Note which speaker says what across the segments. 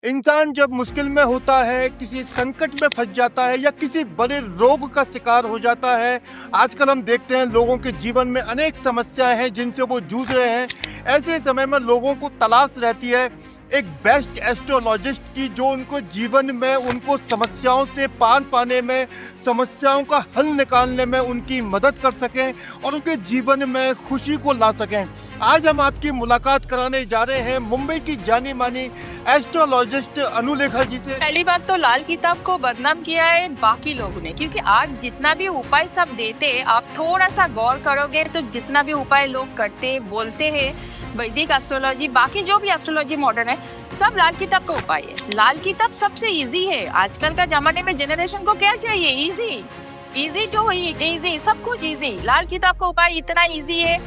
Speaker 1: इंसान जब मुश्किल में होता है, किसी संकट में फंस जाता है या किसी बड़े रोग का शिकार हो जाता है। आजकल हम देखते हैं लोगों के जीवन में अनेक समस्याएं हैं जिनसे वो जूझ रहे हैं। ऐसे समय में लोगों को तलाश रहती है एक बेस्ट एस्ट्रोलॉजिस्ट की, जो उनको जीवन में उनको समस्याओं से पार पाने में, समस्याओं का हल निकालने में उनकी मदद कर सकें और उनके जीवन में खुशी को ला सकें। आज हम आपकी मुलाकात कराने जा रहे हैं मुंबई की जानी मानी एस्ट्रोलॉजिस्ट अनुलेखा जी से।
Speaker 2: पहली बात तो लाल किताब को बदनाम किया है बाकी लोगों ने, क्योंकि आज जितना भी उपाय सब देते, आप थोड़ा सा गौर करोगे तो जितना भी उपाय लोग करते बोलते हैं, वैदिक एस्ट्रोलॉजी, बाकी जो भी एस्ट्रोलॉजी मॉडर्न है, सब लाल किताब का उपाय है। लाल किताब सबसे इजी है। आजकल का जमाने में जनरेशन को क्या चाहिए? इजी, इजी टू इजी, सब कुछ इजी। लाल किताब का उपाय इतना इजी है।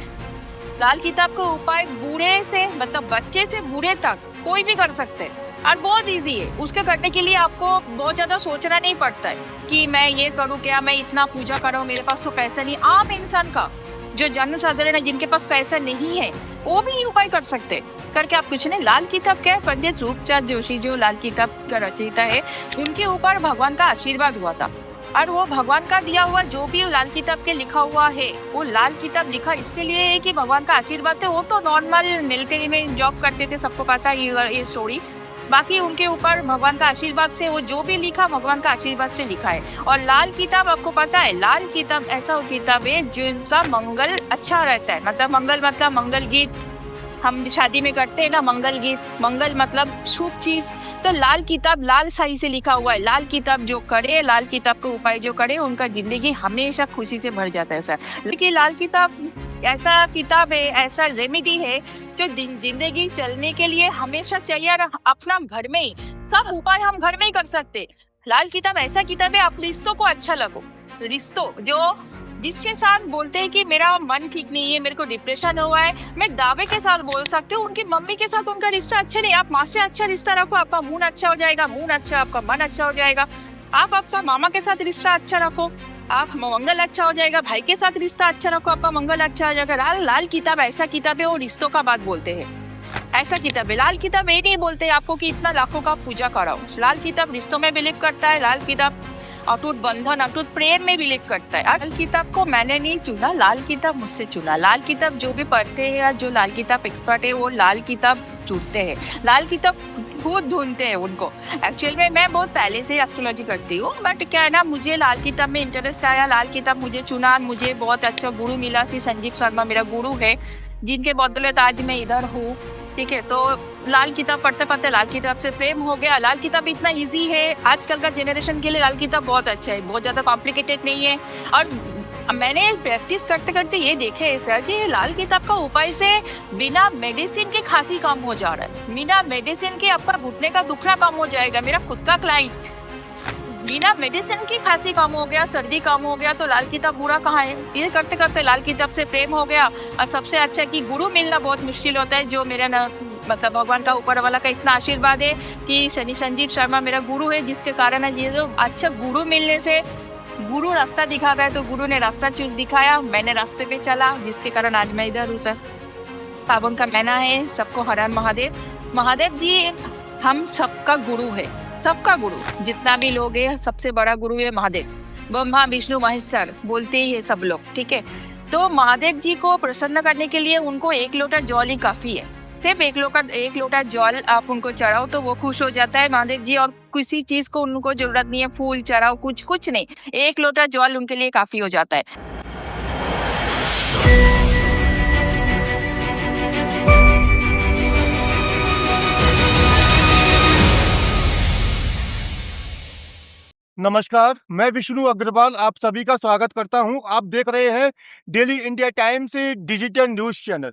Speaker 2: लाल किताब का उपाय बूढ़े से मतलब बच्चे से बूढ़े तक कोई भी कर सकते हैं और बहुत इजी है। उसके करने के लिए आपको बहुत ज्यादा सोचना नहीं पड़ता है कि मैं ये करूँ क्या, मैं इतना पूजा करूँ, मेरे पास तो पैसा नहीं। आम इंसान का जो जन साधारण है, जिनके पास पैसा नहीं है, वो भी ये उपाय कर सकते करके आप कुछ नहीं। लाल किताब क्या है? पंडित रूपचंद जोशी जो लाल किताब का रचयिता है, उनके ऊपर भगवान का आशीर्वाद हुआ था और वो भगवान का दिया हुआ जो भी लाल किताब के लिखा हुआ है, वो लाल किताब लिखा इसके लिए है कि भगवान का आशीर्वाद है। वो तो नॉर्मल मिलिट्री में जॉब करते थे, सबको पता है ये स्टोरी। बाकी उनके ऊपर भगवान का आशीर्वाद से वो जो भी लिखा, भगवान का आशीर्वाद से लिखा है। और लाल किताब आपको पता है, लाल किताब ऐसा किताब है जिनका मंगल अच्छा रहता है। मतलब मंगल गीत हम शादी में करते हैं ना, मंगल गीत, मंगल मतलब शुभ चीज। तो लाल किताब लाल शाही से लिखा हुआ है। लाल किताब जो करे, लाल किताब का उपाय जो करे, उनका जिंदगी हमेशा खुशी से भर जाता है सर। लेकिन लाल किताब ऐसा किताब है, ऐसा रेमेडी है जो जिंदगी चलने के लिए हमेशा चाहिए। और अपना घर में ही सब उपाय हम घर में ही कर सकते। लाल किताब ऐसा किताब है, आप रिश्तों को अच्छा लगो, रिश्तों जो जिसके साथ बोलते हैं कि मेरा मन ठीक नहीं है, मेरे को डिप्रेशन हुआ है, मैं दावे के साथ बोल सकती हूँ उनकी मम्मी के साथ उनका रिश्ता अच्छा नहीं। आप माँ से अच्छा रिश्ता रखो, आपका मूड अच्छा हो जाएगा, मूड अच्छा, आपका मन अच्छा हो जाएगा। आप आपका मामा के साथ रिश्ता अच्छा रखो, आप मंगल अच्छा हो जाएगा। भाई के साथ रिश्ता अच्छा रखो, आपका मंगल अच्छा हो जाएगा। लाल किताब ऐसा किताब है, वो रिश्तों का बात बोलते हैं। ऐसा किताब है। लाल किताब ये नहीं बोलते आपको कि इतना लाखों का पूजा कराओ। लाल किताब रिश्तों में बिलीव करता है। लाल किताब अटूट बंधन, अटूट प्रेम में बिलीव करता है। लाल किताब को मैंने नहीं चुना, लाल किताब मुझसे चुना। लाल किताब जो भी पढ़ते हैं या जो लाल किताब एक्सपर्ट है, वो लाल किताब ढूंढते हैं, लाल किताब खुद ढूंढते हैं उनको। एक्चुअल में मैं बहुत पहले से एस्ट्रोलॉजी करती हूँ, बट क्या है ना, मुझे लाल किताब में इंटरेस्ट आया, लाल किताब मुझे चुना, मुझे बहुत अच्छा गुरु मिला। श्री संजीव शर्मा मेरा गुरु है, जिनके बदौलत आज मैं इधर हूँ। ठीक है, तो लाल किताब पढ़ते पढ़ते लाल किताब से प्रेम हो गया। लाल किताब इतना इजी है, आजकल का जनरेशन के लिए लाल किताब बहुत अच्छा है, बहुत ज्यादा कॉम्प्लिकेटेड नहीं है। और मैंने प्रैक्टिस करते करते ये देखे है सर कि लाल किताब का उपाय से बिना मेडिसिन के खांसी कम हो जा रहा है, बिना मेडिसिन के आपका घुटने का दुखना कम हो जाएगा। मेरा खुद का क्लाइंट बिना मेडिसिन की खांसी कम हो गया, सर्दी कम हो गया, तो लाल किताब बुरा कहाँ है? ये करते करते लाल किताब से प्रेम हो गया। और सबसे अच्छा कि गुरु मिलना बहुत मुश्किल होता है, जो मेरा ना मतलब भगवान का ऊपर वाला का इतना आशीर्वाद है कि शनि संजीव शर्मा मेरा गुरु है, जिसके कारण ये जो अच्छा गुरु मिलने से, गुरु रास्ता दिखाता है, तो गुरु ने रास्ता दिखाया, मैंने रास्ते पे चला, जिसके कारण आज मैं इधर हूँ सर। सावन का महीना है, सबको हर हर महादेव। महादेव जी हम सबका गुरु है, सबका गुरु, जितना भी लोग है, सबसे बड़ा गुरु है महादेव। ब्रह्मा विष्णु महेश्वर बोलते ही है सब लोग। ठीक है, तो महादेव जी को प्रसन्न करने के लिए उनको एक लोटा जल ही काफी है। सिर्फ एक लोटा जल आप उनको चढ़ाओ तो वो खुश हो जाता है महादेव जी, और किसी चीज को उनको जरूरत नहीं है, फूल चढ़ाओ, कुछ नहीं, एक लोटा जल उनके लिए काफी हो जाता है।
Speaker 1: नमस्कार, मैं विष्णु अग्रवाल आप सभी का स्वागत करता हूं। आप देख रहे हैं daily India times digital news channel.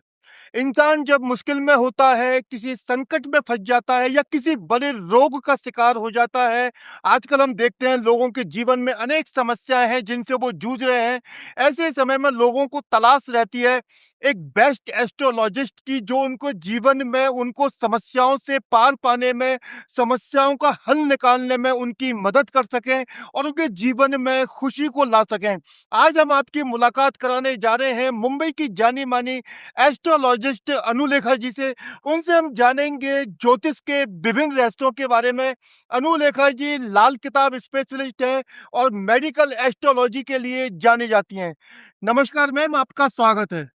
Speaker 1: इंसान जब मुश्किल में होता है, किसी संकट में फंस जाता है या किसी बड़े रोग का शिकार हो जाता है। आजकल हम देखते हैं लोगों के जीवन में अनेक समस्याएं हैं जिनसे वो जूझ रहे हैं। ऐसे समय में लोगों को तलाश रहती है एक बेस्ट एस्ट्रोलॉजिस्ट की, जो उनको जीवन में उनको समस्याओं से पार पाने में, समस्याओं का हल निकालने में उनकी मदद कर सकें और उनके जीवन में खुशी को ला सकें। आज हम आपकी मुलाकात कराने जा रहे हैं मुंबई की जानी मानी एस्ट्रोलॉजिस्ट एस्ट्रोलॉजिस्ट अनुलेखा जी से। उनसे हम जानेंगे ज्योतिष के विभिन्न रहस्यों के बारे में। अनुलेखा जी लाल किताब स्पेशलिस्ट हैं और मेडिकल एस्ट्रोलॉजी के लिए जानी जाती हैं। नमस्कार मैम, आपका स्वागत है।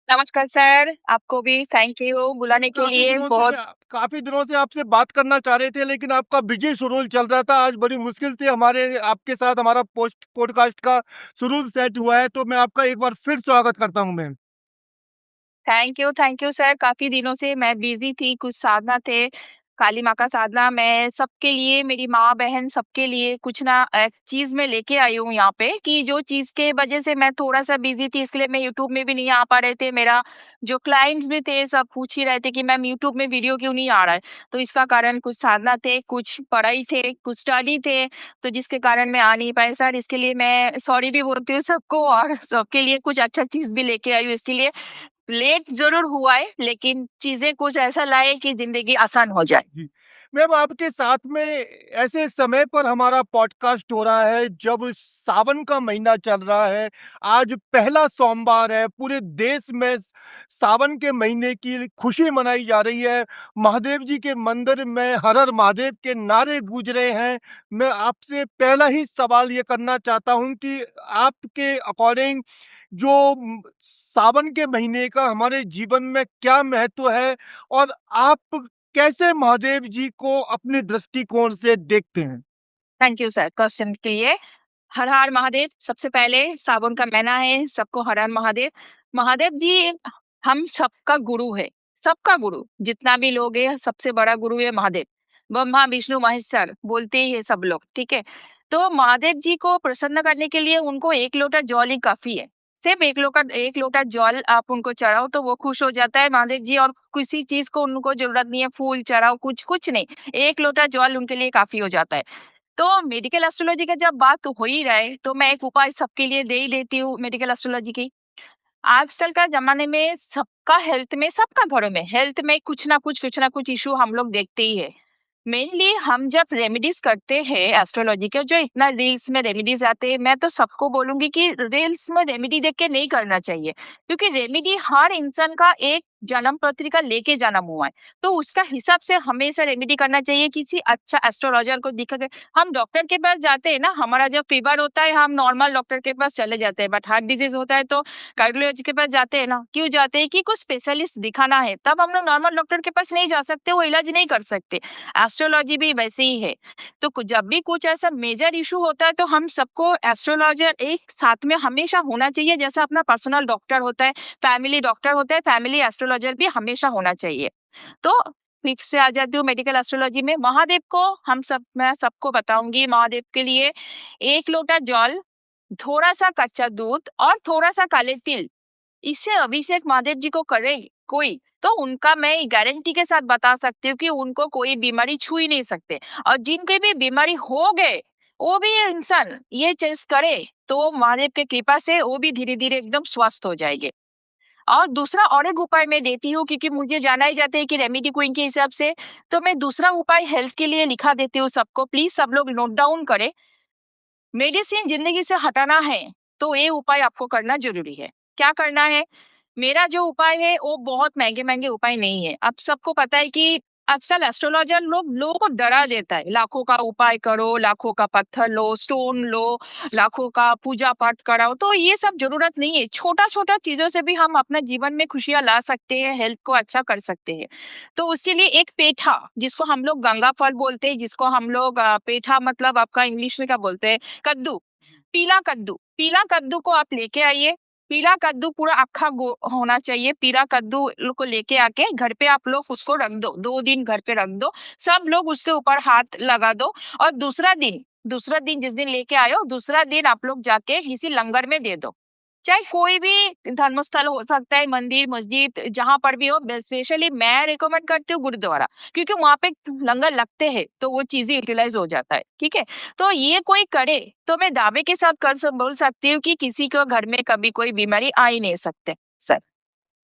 Speaker 2: नमस्कार सर, आपको भी थैंक यू बुलाने के लिए। बहुत
Speaker 1: काफी दिनों से आपसे बात करना चाह रहे थे, लेकिन आपका बिजी शेड्यूल चल रहा था। आज बड़ी मुश्किल से हमारे आपके साथ हमारा पॉडकास्ट का शेड्यूल सेट हुआ है, तो मैं आपका एक बार फिर स्वागत करता हूं मैम।
Speaker 2: Thank you sir. काफ़ी दिनों से मैं बिज़ी थी, कुछ साधना थे, काली माँ का साधना। मैं सबके लिए, मेरी माँ-बहन सबके लिए कुछ ना चीज़ मैं लेके आई हूँ यहाँ पे, कि जो चीज़ के वजह से मैं थोड़ा-सा बिज़ी थी, इसलिए मैं यूट्यूब में भी नहीं आ पा रहे थे। मेरा जो क्लाइंट्स भी थे, सब पूछ ही रहे थे कि मैम यूट्यूब में वीडियो क्यों नहीं आ रहा है? तो इसका कारण कुछ साधना थे, कुछ पढ़ाई थे, कुछ स्टडी थे, तो जिसके कारण मैं आ नहीं पाई सर। इसके लिए मैं सॉरी भी बोलती हूँ सबको, और सबके लिए कुछ अच्छा चीज़ भी लेके आई हूँ। इसके लिए लेट ज़रूर हुआ है, लेकिन चीज़ें कुछ ऐसा लाए कि ज़िंदगी आसान हो जाए।
Speaker 1: जी। मैम आपके साथ में ऐसे समय पर हमारा पॉडकास्ट हो रहा है जब सावन का महीना चल रहा है। आज पहला सोमवार है, पूरे देश में सावन के महीने की खुशी मनाई जा रही है। महादेव जी के मंदिर में हर हर महादेव के नारे गूंज रहे हैं। मैं आपसे पहला ही सवाल ये करना चाहता हूँ कि आपके अकॉर्डिंग जो सावन के महीने का हमारे जीवन में क्या महत्व है, और आप कैसे महादेव जी को अपने दृष्टिकोण से देखते हैं?
Speaker 2: थैंक यू सर क्वेश्चन के लिए। हर हर महादेव। सबसे पहले सावन का महीना है, सबको हर हर महादेव। महादेव जी हम सबका गुरु है, सबका गुरु। जितना भी लोग हैं, सबसे बड़ा गुरु है महादेव। ब्रह्मा, विष्णु, महेश्वर बोलते ही है सब लोग, ठीक है? तो महादेव जी को प्रसन्न करने के लिए उनको 1 लोटा जल ही काफ़ी है। सिर्फ 1 लोटा जल आप उनको चढ़ाओ तो वो खुश हो जाता है महादेव जी, और किसी चीज़ को उनको ज़रूरत नहीं है, फूल चढ़ाओ, कुछ नहीं। 1 लोटा जल उनके लिए काफ़ी हो जाता है। तो मेडिकल एस्ट्रोलॉजी का जब बात हो ही रहा है, तो मैं एक उपाय सबके लिए दे ही देती हूँ मेडिकल एस्ट्रोलॉजी की। आजकल का ज़माने में सबका हेल्थ में, सबका घरों में हेल्थ में कुछ ना कुछ इश्यू हम लोग देखते ही है। मेनली हम जब रेमेडीज करते हैं एस्ट्रोलॉजी के, जो इतना रील्स में रेमेडीज आते हैं, मैं तो सबको बोलूंगी कि रील्स में रेमेडी देख के नहीं करना चाहिए, क्योंकि रेमेडी हर इंसान का एक जन्म पत्रिका लेके जन्म हुआ है, तो उसका हिसाब से हमेशा रेमेडी करना चाहिए। किसी अच्छा एस्ट्रोलॉजर को दिखा के, हम डॉक्टर के पास जाते हैं ना, हमारा जब फीवर होता है हम नॉर्मल डॉक्टर के पास चले जाते हैं, बट हार्ट डिजीज होता है तो कार्डियोलॉजी के पास जाते हैं ना। क्यों जाते हैं? कि कुछ स्पेशलिस्ट दिखाना है, तब हम लोग नॉर्मल डॉक्टर के पास नहीं जा सकते, वो इलाज नहीं कर सकते। एस्ट्रोलॉजी भी वैसे ही है। तो जब भी कुछ ऐसा मेजर इशू होता है, तो हम सबको एस्ट्रोलॉजर एक साथ में हमेशा होना चाहिए, जैसा अपना पर्सनल डॉक्टर होता है, फैमिली डॉक्टर होता है, फैमिली एस्ट्रोलॉजर भी हमेशा होना चाहिए। तो फिर से आ जाती हूँ मेडिकल एस्ट्रोलॉजी में। महादेव को मैं सबको बताऊंगी, महादेव के लिए 1 लोटा जल, थोड़ा सा कच्चा दूध और थोड़ा सा काले तिल, इससे अभिषेक महादेव जी को करे कोई, तो उनका मैं गारंटी के साथ बता सकती हूँ कि उनको कोई बीमारी छू ही नहीं सकते। और जिनके भी बीमारी हो गए, वो भी इंसान ये चीज करे, तो महादेव के कृपा से वो भी धीरे धीरे एकदम स्वस्थ हो जाएंगे। और दूसरा और एक उपाय मैं देती हूँ, क्योंकि मुझे जाना ही जाता है कि रेमेडी क्वीन के हिसाब से, तो मैं दूसरा उपाय हेल्थ के लिए लिखा देती हूँ सबको। प्लीज सब लोग नोट डाउन करें। मेडिसिन जिंदगी से हटाना है, तो ये उपाय आपको करना जरूरी है। क्या करना है? मेरा जो उपाय है वो बहुत महंगे उपाय नहीं है। अब सबको पता है कि आजकल एस्ट्रोलॉजर लोगों को डरा देता है, लाखों का उपाय करो, लाखों का पत्थर लो, स्टोन लो, लाखों का पूजा पाठ कराओ, तो ये सब जरूरत नहीं है। छोटा छोटा चीजों से भी हम अपने जीवन में खुशियां ला सकते हैं, हेल्थ को अच्छा कर सकते हैं। तो उसके लिए एक पेठा, जिसको हम लोग गंगा फल बोलते हैं, जिसको हम लोग पेठा मतलब आपका इंग्लिश में क्या बोलते हैं, कद्दू, पीला कद्दू को आप लेके आइए। पीला कद्दू पूरा अक्खा होना चाहिए। पीला कद्दू को लेके आके घर पे आप लोग उसको रख दो, 2 दिन घर पे रख दो, सब लोग उसके ऊपर हाथ लगा दो। और दूसरा दिन जिस दिन लेके आए हो, दूसरा दिन आप लोग जाके किसी लंगर में दे दो। चाहे कोई भी धर्मस्थल हो सकता है, मंदिर मस्जिद जहां पर भी हो। स्पेशली मैं रिकमेंड करती हूँ गुरुद्वारा, क्योंकि वहां पे लंगर लगते हैं, तो वो चीजें यूटिलाइज हो जाता है, ठीक है? तो ये कोई करे, तो मैं दावे के साथ बोल सकती हूँ कि किसी को घर में कभी कोई बीमारी आ ही नहीं सकते सर।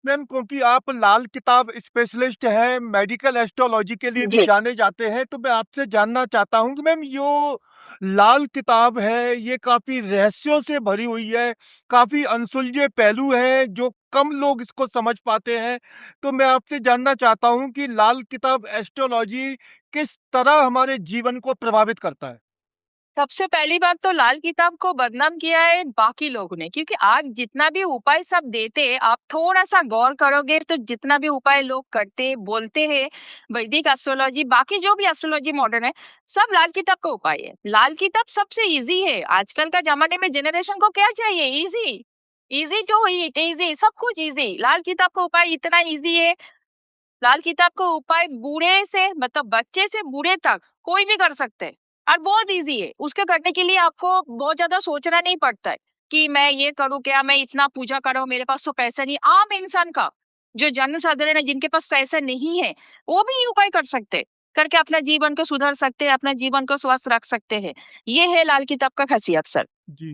Speaker 1: मैम, क्योंकि आप लाल किताब स्पेशलिस्ट हैं, मेडिकल एस्ट्रोलॉजी के लिए भी
Speaker 2: जी।
Speaker 1: जाने जाते हैं, तो मैं आपसे जानना चाहता हूँ कि मैम, यो लाल किताब है, ये काफी रहस्यों से भरी हुई है, काफी अनसुलझे पहलू हैं जो कम लोग इसको समझ पाते हैं। तो मैं आपसे जानना चाहता हूँ कि लाल किताब एस्ट्रोलॉजी किस तरह हमारे जीवन को प्रभावित करता है।
Speaker 2: सबसे पहली बात तो लाल किताब को बदनाम किया है बाकी लोगों ने, क्योंकि आज जितना भी उपाय सब देते, आप थोड़ा सा गौर करोगे तो जितना भी उपाय लोग करते बोलते हैं, वैदिक एस्ट्रोलॉजी बाकी जो भी एस्ट्रोलॉजी मॉडर्न है, सब लाल किताब का उपाय है। लाल किताब सबसे इजी है। आजकल का जमाने में जनरेशन को क्या चाहिए? Easy. Easy to it, easy, सब कुछ इजी। लाल किताब का उपाय इतना इजी है। लाल किताब का उपाय बूढ़े से मतलब बच्चे से बूढ़े तक कोई भी कर सकते हैं और बहुत इजी है। उसके करने के लिए आपको बहुत ज्यादा सोचना नहीं पड़ता है कि मैं ये करूँ क्या, मैं इतना पूजा करूँ, मेरे पास तो पैसा नहीं। आम इंसान का, जो जन साधारण है, जिनके पास पैसा नहीं है, वो भी ये उपाय कर सकते हैं, करके अपना जीवन को सुधार सकते हैं, अपना जीवन को स्वस्थ रख सकते हैं। ये है लाल किताब का खासियत सर।
Speaker 1: जी।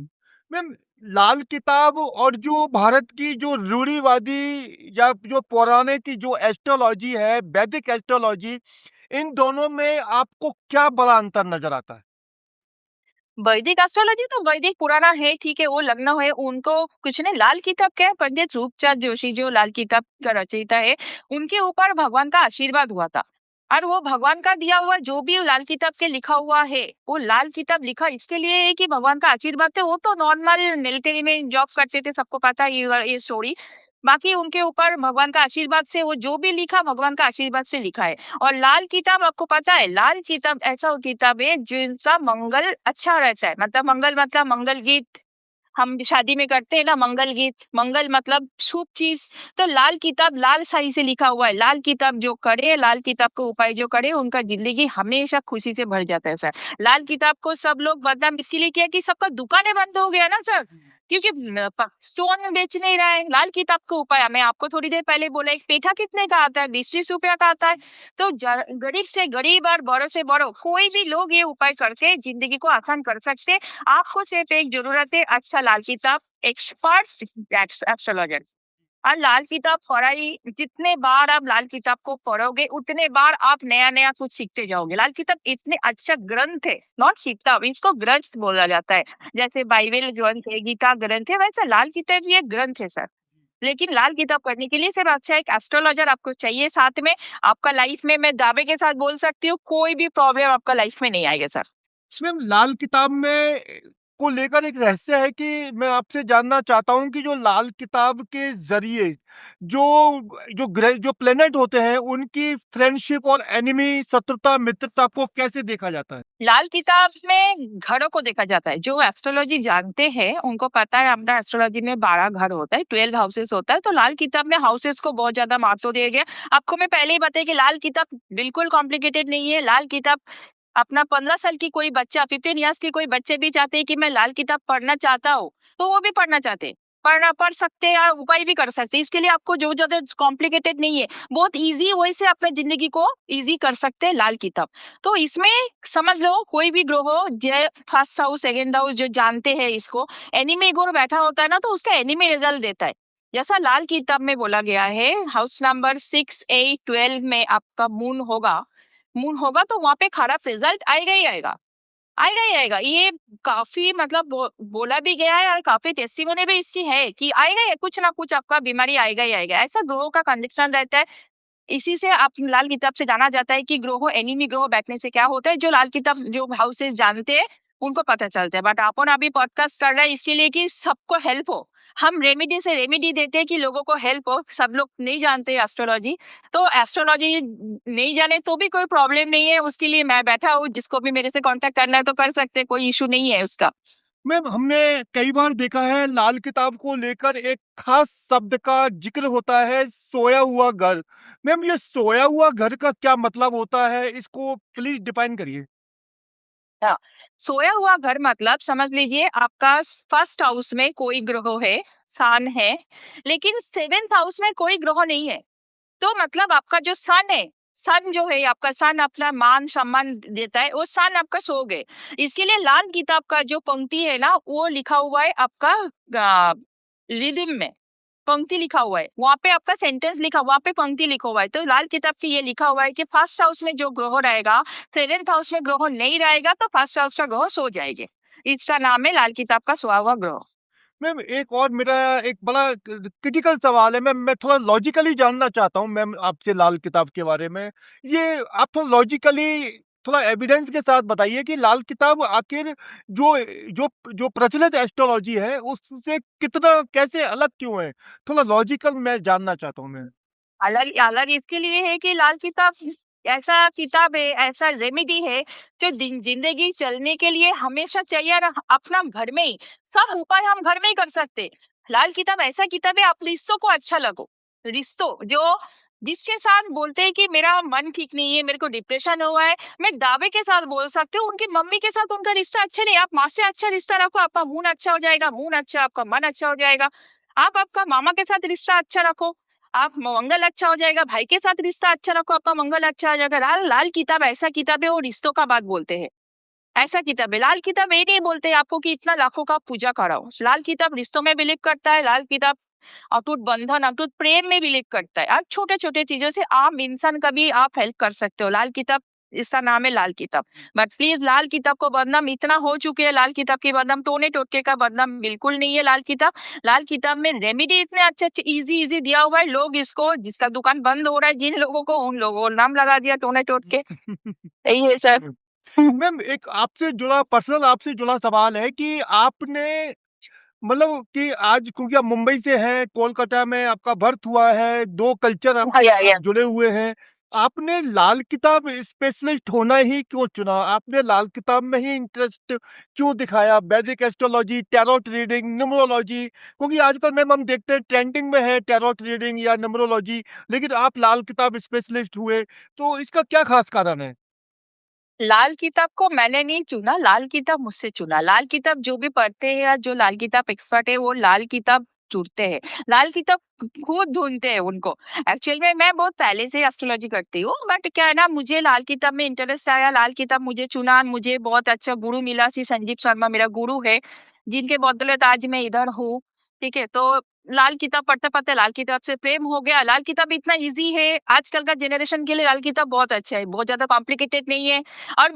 Speaker 1: मैम, लाल किताब और जो भारत की जो रूढ़िवादी या जो पुराने की जो एस्ट्रोलॉजी है, वैदिक एस्ट्रोलॉजी, इन दोनों में आपको क्या बड़ा अंतर नजर आता है?
Speaker 2: वैदिक एस्ट्रोलॉजी तो वैदिक पुराना है, ठीक है, वो लग्न है, उनको कुछ नहीं। लाल किताब क्या है, पंडित रूपचंद जोशी जो लाल किताब का रचयिता है, उनके ऊपर भगवान का आशीर्वाद हुआ था। और वो भगवान का दिया हुआ जो भी लाल किताब के लिखा हुआ है, वो लाल किताब लिखा इसके लिए है कि भगवान का आशीर्वाद थे। वो तो नॉर्मल मिलिट्री में जॉब करते थे, सबको पता है ये स्टोरी। बाकी उनके ऊपर भगवान का आशीर्वाद से वो जो भी लिखा, भगवान का आशीर्वाद से लिखा है। और लाल किताब आपको पता है, लाल किताब ऐसा किताब है जिनका मंगल अच्छा रहता है। मतलब मंगल मतलब मंगल गीत हम शादी में करते हैं ना, मंगल गीत, मंगल मतलब शुभ चीज। तो लाल किताब लाल शाही से लिखा हुआ है। लाल किताब जो करे, लाल किताब को उपाय जो करे, उनका जिंदगी हमेशा खुशी से भर जाता है सर। लाल किताब को सब लोग बदनाम इसीलिए किया कि सबका दुकानें बंद हो गया ना सर, क्योंकि स्टोन बेच नहीं रहा है। लाल किताब का उपाय मैं आपको थोड़ी देर पहले बोला, एक पेठा कितने का आता है? 20-30 रुपया का आता है। तो गरीब से गरीब और बड़ों से बड़ो कोई भी लोग ये उपाय करके जिंदगी को आसान कर सकते हैं। आपको सिर्फ एक जरूरत है, अच्छा लाल किताब, एक्सपर्ट एस्ट्रोलॉजर। और लाल किताब पढ़ाई, जितने बार आप लाल किताब को पढ़ोगे उतने बार आप नया नया कुछ सीखते जाओगे। लाल किताब इतने अच्छा ग्रंथ है, नॉट किताब, इसको ग्रंथ बोला जाता है। जैसे बाइबल ग्रंथ है, गीता ग्रंथ है, वैसे लाल किताब ये ग्रंथ है सर। लेकिन लाल किताब पढ़ने के लिए सिर्फ अच्छा एक एस्ट्रोलॉजर आपको चाहिए साथ में। आपका लाइफ में मैं दावे के साथ बोल सकती हूँ, कोई भी प्रॉब्लम आपका लाइफ में नहीं आएगा सर।
Speaker 1: मैम, लाल किताब में को लेकर एक रहस्य है कि मैं आपसे जानना चाहता हूँ कि जो लाल किताब के जरिए जो जो प्लेनेट होते हैं, उनकी फ्रेंडशिप और एनिमी, शत्रुता, मित्रता को कैसे देखा जाता है?
Speaker 2: लाल किताब में घरों को देखा जाता है। जो एस्ट्रोलॉजी जानते हैं उनको पता है, हमारा एस्ट्रोलॉजी में 12 घर होता है, 12 हाउसेस होता है। तो लाल किताब में हाउसेस को बहुत ज्यादा महत्व दिया गया। आपको मैं पहले ही बताया कि लाल किताब बिल्कुल कॉम्प्लिकेटेड नहीं है। लाल किताब अपना 15 साल की कोई बच्चा, 15 ईयर्स की कोई बच्चे भी चाहते हैं कि मैं लाल किताब पढ़ना चाहता हूँ, तो वो भी पढ़ना चाहते हैं, पढ़ सकते हैं या उपाय भी कर सकते हैं। इसके लिए आपको जो ज्यादा कॉम्प्लिकेटेड नहीं है, बहुत इजी वही से अपने जिंदगी को इजी कर सकते हैं लाल किताब। तो इसमें समझ लो, कोई भी ग्रह हो, जो फर्स्ट हाउस सेकंड हाउस जो जानते हैं इसको, एनिमी ग्रह बैठा होता है ना, तो उसका एनिमी रिजल्ट देता है। जैसा लाल किताब में बोला गया है, हाउस नंबर 6, 8, 12 में आपका मून होगा तो वहां पे खराब रिजल्ट आएगा ही आएगा, आएगा ही आएगा। ये काफी मतलब बोला भी गया है और काफी टेस्टिमोनी भी इसकी है कि आएगा ही, कुछ ना कुछ आपका बीमारी आएगा ही आएगा। ऐसा ग्रहों का कंडीशन रहता है। इसी से आप लाल किताब से जाना जाता है कि ग्रहों, एनिमी ग्रह बैठने से क्या होता है। जो लाल किताब जो हाउसेस जानते हैं उनको पता चलता है। बट अपन अभी पॉडकास्ट कर रहे हैं इसीलिए कि सबको हेल्प हो। हम रेमेडी से रेमेडी देते हैं कि लोगों को हेल्प हो। सब लोग नहीं जानते एस्ट्रोलॉजी, तो एस्ट्रोलॉजी नहीं जाने तो भी कोई प्रॉब्लम नहीं है। उसके लिए मैं बैठा हूँ, जिसको भी मेरे से कांटेक्ट करना है तो कर सकते हैं, कोई इशू नहीं है उसका।
Speaker 1: मैम, हमने कई बार देखा है लाल किताब को लेकर एक खास शब्द का जिक्र होता है, सोया हुआ घर। मैम, ये सोया हुआ घर का क्या मतलब होता है? इसको प्लीज डिफाइन करिए।
Speaker 2: हाँ, सोया हुआ घर मतलब समझ लीजिए आपका फर्स्ट हाउस में कोई ग्रह है, सन है, लेकिन सेवेंथ हाउस में कोई ग्रह नहीं है। तो मतलब आपका जो सन है, सन जो है आपका, सन अपना मान सम्मान देता है, वो सन आपका सो गए। इसके लिए लाल किताब का जो पंक्ति है ना, वो लिखा हुआ है आपका रिदिम में। पंक्ति लिखा हुआ है, वहाँ पे आपका सेंटेंस लिखा, वहाँ पे पंक्ति लिखा हुआ है। तो लाल किताब की ये लिखा हुआ है कि फर्स्ट हाउस में जो ग्रह रहेगा, सेवेंथ हाउस में ग्रह नहीं रहेगा तो फर्स्ट हाउस का ग्रह सो जाएंगे। इसका नाम है लाल किताब का सोया हुआ ग्रह।
Speaker 1: मैम एक और मेरा एक बड़ा क्रिटिकल सवाल है, मैं थोड़ा लॉजिकली जानना चाहता हूँ मैम आपसे लाल किताब के बारे में। ये आप थोड़ा लॉजिकली, थोड़ा एविडेंस के साथ बताइए कि लाल किताब आखिर जो जो जो प्रचलित एस्ट्रोलॉजी है उससे कितना कैसे अलग क्यों है? थोड़ा लॉजिकल मैं जानना चाहता हूँ मैं।
Speaker 2: अलग अलग इसके लिए है कि लाल किताब ऐसा किताब है, ऐसा रेमेडी है जो जिंदगी चलने के लिए हमेशा चाहिए, और अपना घर में ही सब उपाय हम घर में ही कर सकते। लाल किताब ऐसा किताब है, आप रिश्तों को अच्छा लगो, रिश्तों जो जिसके साथ बोलते हैं कि मेरा मन ठीक नहीं है, मेरे को डिप्रेशन हुआ है, मैं दावे के साथ बोल सकती हूँ उनकी मम्मी के साथ उनका रिश्ता अच्छा नहीं, आप माँ से अच्छा रिश्ता रखो, आपका मूड अच्छा हो जाएगा, मूड अच्छा आपका मन अच्छा हो जाएगा। आप आपका मामा के साथ रिश्ता अच्छा रखो, आप मंगल अच्छा हो जाएगा, भाई के साथ रिश्ता अच्छा रखो, आपका मंगल अच्छा हो जाएगा। लाल लाल किताब ऐसा किताब है, वो रिश्तों का बात बोलते हैं, ऐसा किताब है। लाल किताब ये नहीं बोलते आपको कि इतना लाखों का पूजा कराओ, लाल किताब रिश्तों में बिलीव करता है, लाल किताब अटूट बंधन अटूट प्रेम में बिलीव करता है। आप छोटे छोटे चीजों से आम इंसान का भी आप हेल्प कर सकते हो। लाल किताब इसका नाम है लाल किताब। बट प्लीज लाल किताब को बदनाम इतना हो चुके हैं, लाल किताब की बदनाम टोने टोटके का बदनाम बिल्कुल नहीं है। लाल किताब, लाल किताब में रेमेडी इतने अच्छे अच्छे इजी इजी दिया हुआ है, लोग इसको जिसका दुकान बंद हो रहा है जिन लोगों को, उन लोगों को नाम लगा दिया टोने टोटके। यही है सर।
Speaker 1: मैम एक आपसे जुड़ा पर्सनल आपसे जुड़ा सवाल है कि आपने मतलब कि आज क्योंकि आप मुंबई से हैं, कोलकाता में आपका बर्थ हुआ है, 2 कल्चर आप
Speaker 2: या
Speaker 1: जुड़े हुए हैं। आपने लाल किताब स्पेशलिस्ट होना ही क्यों चुना? आपने लाल किताब में ही इंटरेस्ट क्यों दिखाया? वैदिक एस्ट्रोलॉजी, टैरोट रीडिंग, न्यूमरोलॉजी, क्योंकि आजकल मैम हम देखते हैं ट्रेंडिंग में है टैरोट रीडिंग या न्यूमरोलॉजी, लेकिन आप लाल किताब स्पेशलिस्ट हुए, तो इसका क्या खास कारण है?
Speaker 2: लाल किताब को मैंने नहीं चुना, लाल किताब मुझसे चुना। लाल किताब जो भी पढ़ते हैं या जो लाल किताब एक्सपर्ट है वो लाल किताब चुनते हैं, लाल किताब खुद ढूंढते हैं उनको। एक्चुअल में मैं बहुत पहले से एस्ट्रोलॉजी करती हूँ, बट क्या है ना, मुझे लाल किताब में इंटरेस्ट आया, लाल किताब मुझे चुना, मुझे बहुत अच्छा गुरु मिला, श्री संजीव शर्मा मेरा गुरु है, जिनके बदौलत आज मैं इधर हूँ। ठीक है, तो लाल किताब पढ़ते पढ़ते लाल किताब से प्रेम हो गया। लाल किताब इतना इजी है, आजकल का जनरेशन के लिए लाल किताब बहुत अच्छा है, बहुत ज्यादा कॉम्प्लिकेटेड नहीं है। और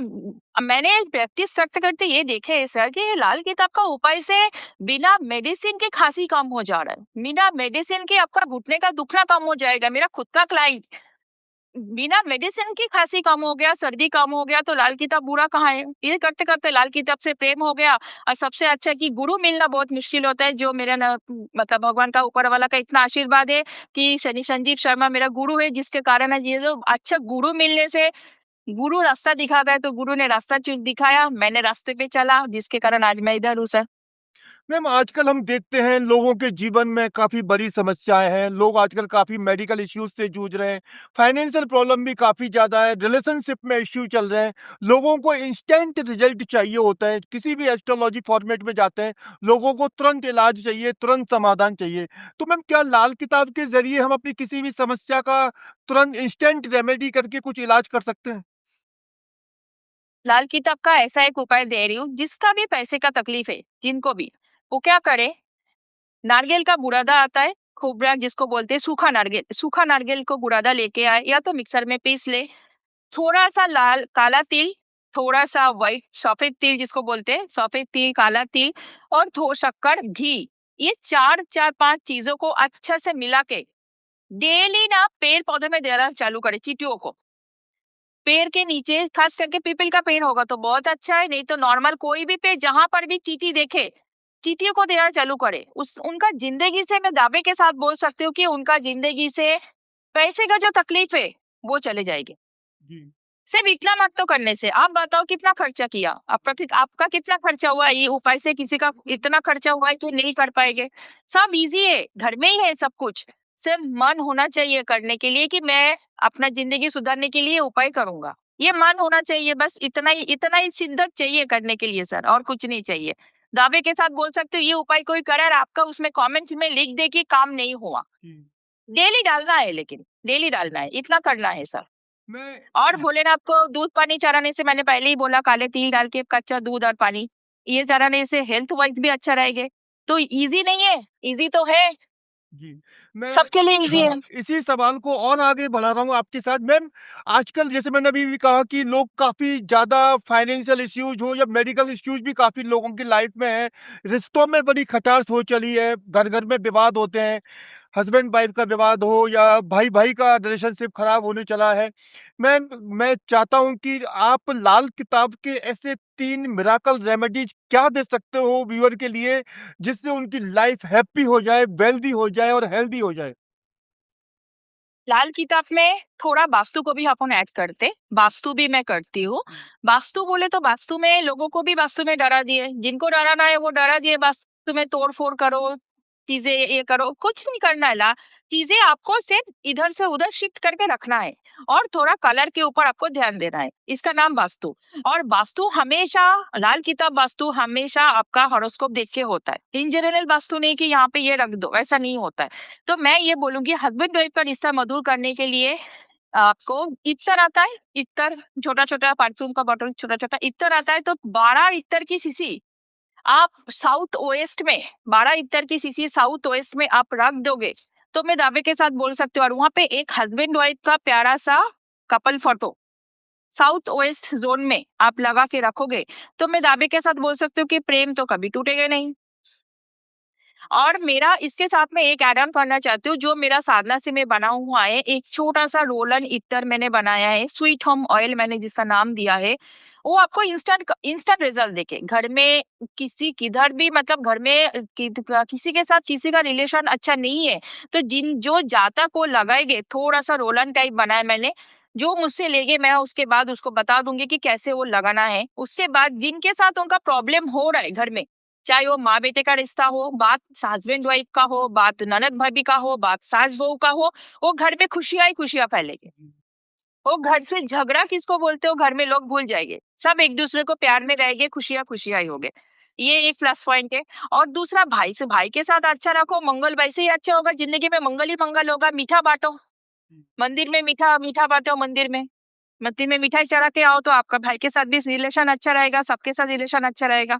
Speaker 2: मैंने प्रैक्टिस करते करते ये देखे है सर कि लाल किताब का उपाय से बिना मेडिसिन के खांसी कम हो जा रहा है, बिना मेडिसिन के आपका घुटने का दुखना कम हो जाएगा। मेरा खुद का क्लाइंट बिना मेडिसिन की खांसी कम हो गया, सर्दी कम हो गया, तो लाल किताब बुरा कहाँ है। ये करते करते लाल किताब से प्रेम हो गया। और सबसे अच्छा कि गुरु मिलना बहुत मुश्किल होता है, जो मेरा ना मतलब भगवान का ऊपर वाला का इतना आशीर्वाद है कि शनि संजीव शर्मा मेरा गुरु है, जिसके कारण आज ये जो अच्छा गुरु मिलने से, गुरु रास्ता दिखाता है तो गुरु ने रास्ता दिखाया, मैंने रास्ते पे चला, जिसके कारण आज मैं इधर हूँ सर।
Speaker 1: मैम आजकल हम देखते हैं लोगों के जीवन में काफ़ी बड़ी समस्याएं हैं, लोग आजकल काफ़ी मेडिकल इश्यूज से जूझ रहे हैं, फाइनेंशियल प्रॉब्लम भी काफ़ी ज़्यादा है, रिलेशनशिप में इश्यू चल रहे हैं, लोगों को इंस्टेंट रिजल्ट चाहिए होता है, किसी भी एस्ट्रोलॉजी फॉर्मेट में जाते हैं, लोगों को तुरंत इलाज चाहिए, तुरंत समाधान चाहिए। तो मैम क्या लाल किताब के ज़रिए हम अपनी किसी भी समस्या का तुरंत इंस्टेंट रेमेडी करके कुछ इलाज कर सकते हैं?
Speaker 2: लाल किताब का ऐसा एक उपाय दे रही हूँ, जिसका भी पैसे का तकलीफ है, जिनको भी, वो क्या करे, नारियल का बुरादा आता है, खोबरा जिसको बोलते हैं, सूखा नारियल को बुरादा लेके आए या तो मिक्सर में पीस ले, थोड़ा सा लाल काला तिल, थोड़ा सा व्हाइट सफेद तिल जिसको बोलते हैं, सफेद तिल, काला तिल, और थोड़ा शक्कर, घी, ये चार चार पांच चीजों को अच्छा से मिला के डेली ना पेड़ पौधे में देना चालू करे, चींटियों को। पेड़ के नीचे, खास करके पीपल का पेड़ होगा तो बहुत अच्छा है, नहीं तो नॉर्मल कोई भी पेड़ जहां पर भी चींटी देखे, चींटियों को देना चालू करे। उस उनका जिंदगी से मैं दावे के साथ बोल सकती हूँ कि उनका जिंदगी से पैसे का जो तकलीफ है वो चले जाएगी।
Speaker 1: जी।
Speaker 2: सिर्फ इतना मत तो करने से। आप बताओ कितना खर्चा किया, आपका कितना खर्चा हुआ, ये उपाय से किसी का इतना खर्चा हुआ है कि नहीं कर पाएंगे। सब इजी है, घर में ही है सब कुछ, सिर्फ मन होना चाहिए करने के लिए कि मैं अपना जिंदगी सुधारने के लिए उपाय करूंगा। ये मन होना चाहिए, बस इतना ही शिद्दत चाहिए करने के लिए सर, और कुछ नहीं चाहिए। दावे के साथ बोल सकते हो ये उपाय कोई करे और आपका उसमें कमेंट्स में लिख दे कि काम नहीं हुआ।
Speaker 1: जी।
Speaker 2: डेली डालना है, लेकिन डेली डालना है, इतना करना है सर।
Speaker 1: मैं
Speaker 2: और भोलेनाथ को दूध पानी चढ़ाने से, मैंने पहले ही बोला, काले तिल डाल के कच्चा दूध और पानी, ये चढ़ाने से हेल्थ वाइज भी अच्छा रहेगा। तो इजी नहीं है, इजी तो है,
Speaker 1: जी, मैं
Speaker 2: सबके लिए ईज़ी
Speaker 1: हाँ,
Speaker 2: है।
Speaker 1: इसी सवाल को और आगे बढ़ा रहा हूँ आपके साथ। मैम, आजकल जैसे मैंने अभी भी कहा कि लोग काफ़ी ज़्यादा फाइनेंशियल इश्यूज़ हो या मेडिकल इश्यूज़ भी काफ़ी लोगों की लाइफ़ में हैं। रिश्तों में बड़ी खटास हो चली है, घर-घर में विवाद होते हैं। हस्बैंड वाइफ का विवाद हो या भाई भाई का रिलेशनशिप खराब होने चला है। मैं चाहता हूं कि आप लाल किताब के ऐसे 3 मिराकल रेमेडीज क्या दे सकते हो व्यूअर के लिए, जिससे उनकी लाइफ हैप्पी हो जाए, वेल्दी हो जाए और हेल्दी हो जाए।
Speaker 2: लाल किताब में थोड़ा वास्तु को भी अपन ऐड करते, वास्तु भी मैं करती हूँ। वास्तु बोले तो वास्तु में लोगों को भी वास्तु में डरा दिए, जिनको डराना है वो डरा दिए, वास्तु में तोड़-फोड़ करो, चीज़ें ये करो, कुछ नहीं करना है। ला चीज़ें आपको सिर्फ इधर से उधर शिफ्ट करके रखना है और थोड़ा कलर के ऊपर आपको ध्यान देना है। इसका नाम वास्तु। और वास्तु हमेशा लाल किताब वास्तु हमेशा आपका हॉरोस्कोप देख के होता है। इन जनरल वास्तु नहीं कि यहाँ पे ये रख दो, ऐसा नहीं होता है। तो मैं ये बोलूँगी हस्बैंड वाइफ का रिश्ता मधुर करने के लिए आपको इत्तर आता है, इत्तर छोटा-छोटा परफ्यूम का बॉटल छोटा-छोटा इत्तर आता है तो 12 इत्तर की शीशी आप साउथ वेस्ट में 12 इत्तर की शीशी साउथ वेस्ट में आप रख दोगे, तो मैं दावे के साथ बोल सकती हूँ और वहाँ पे एक हस्बैंड वाइफ का प्यारा-सा couple photo south west zone में आप लगा के रखोगे, तो मैं दावे के साथ बोल सकती हूँ कि प्रेम तो कभी टूटेगा नहीं। और मेरा इसके साथ में एक ऐड ऑन करना चाहती हूँ, जो मेरा साधना से मैं बना हुआ है, एक छोटा-सा रोल-ऑन इत्तर मैंने बनाया है, स्वीट होम ऑयल मैंने जिसका नाम दिया है, वो आपको इंस्टेंट इंस्टेंट रिजल्ट देके घर में किसी किधर भी मतलब घर में किसी के साथ किसी का रिलेशन अच्छा नहीं है, तो जिन जो जातक वो लगाएँगे, थोड़ा-सा रोल-ऑन टाइप बनाया मैंने, जो मुझसे लेंगे मैं उसके बाद उसको बता दूँगी कि कैसे वो लगाना है। उसके बाद जिनके साथ उनका प्रॉब्लम हो रहा है घर में, चाहे वो माँ-बेटे का रिश्ता हो, बात हस्बैंड-वाइफ का हो, बात ननद-भाभी का हो, बात सास-बहू का हो, वो घर में खुशियाँ ही खुशियाँ फैलेंगे। वो घर से झगड़ा किसको बोलते हो घर में लोग भूल जाएँगे। सब एक-दूसरे को प्यार में रहेंगे, खुशियाँ-खुशियाँ ही होंगे। ये एक प्लस पॉइंट है और दूसरा भाई के साथ अच्छा रखो, मंगल भाई से ही अच्छा होगा, ज़िंदगी में मंगल ही मंगल होगा, मीठा बाँटो। मंदिर में मीठा मीठा बाँटो मंदिर में। मंदिर में मिठाई चढ़ा के आओ तो आपका भाई के साथ भी रिलेशन अच्छा रहेगा, सबके साथ रिलेशन अच्छा रहेगा।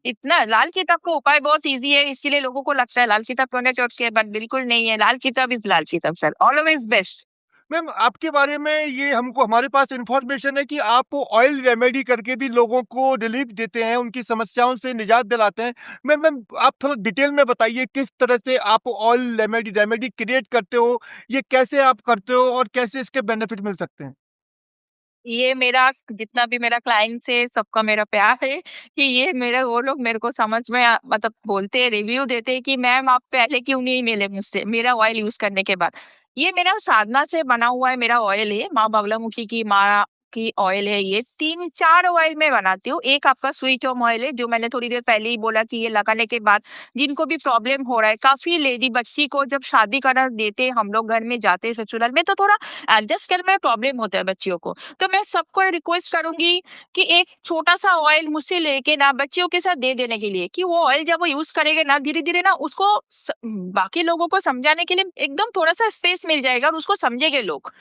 Speaker 2: इतना लाल किताब का उपाय बहुत ईज़ी है, इसीलिए लोगों को लगता है लाल किताब पढ़ने चोट के बट बिल्कुल नहीं है, लाल किताब इज़ लाल किताब सर, ऑलवेज़ बेस्ट।
Speaker 1: मैम, आपके बारे में ये हमको हमारे पास इन्फॉर्मेशन है कि आप ऑयल रेमेडी करके भी लोगों को रिलीफ देते हैं, उनकी समस्याओं से निजात दिलाते हैं। मैम, आप थोड़ा डिटेल में बताइए किस तरह से आप ऑयल रेमेडी रेमेडी क्रिएट करते हो, ये कैसे आप करते हो और कैसे इसके बेनिफिट मिल सकते हैं?
Speaker 2: ये मेरा जितना भी मेरा क्लाइंट्स है, सबका मेरा प्यार है कि ये मेरे वो लोग मेरे को समझ में मतलब बोलते हैं, रिव्यू देते हैं कि मैम आप पहले क्यों नहीं मिले मुझसे, मेरा ऑयल यूज़ करने के बाद। ये मेरा साधना से बना हुआ है मेरा ऑयल है, माँ बगलामुखी की माँ की ऑयल है ये, 3-4 ऑयल मैं बनाती हूँ। एक आपका स्वीट होम ऑयल है, जो मैंने थोड़ी देर पहले ही बोला कि ये लगाने के बाद जिनको भी प्रॉब्लम हो रहा है, काफ़ी लेडी बच्ची को जब शादी करा देते हैं, हम लोग घर में जाते हैं ससुराल में, तो थोड़ा एडजस्ट करने में प्रॉब्लम होता है बच्चियों को। तो मैं सबको ये रिक्वेस्ट करूँगी कि एक छोटा-सा ऑयल मुझसे लेके ना बच्चियों के साथ दे देने के लिए कि वो ऑयल जब वो यूज़ करेंगे ना धीरे-धीरे ना उसको बाकी लोगों को समझाने के लिए एकदम थोड़ा-सा स्पेस मिल जाएगा और उसको समझेंगे लोग।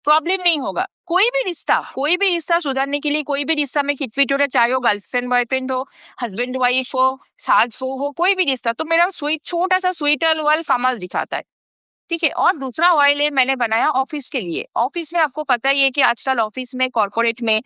Speaker 2: प्रॉब्लम नहीं होगा। कोई भी रिश्ता सुधारने के लिए कोई भी रिश्ता में खिटपिट हो रहा है, चाहे वो गर्लफ्रेंड बॉयफ्रेंड हो, हस्बैंड वाइफ हो, सास-बहू हो, कोई भी रिश्ता तो मेरा स्वीट छोटा-सा स्वीट ऑयल कमाल दिखाता है। ठीक है और दूसरा ऑयल है मैंने बनाया ऑफिस के लिए। ऑफिस में आपको पता ही है कि आजकल ऑफिस में कॉर्पोरेट में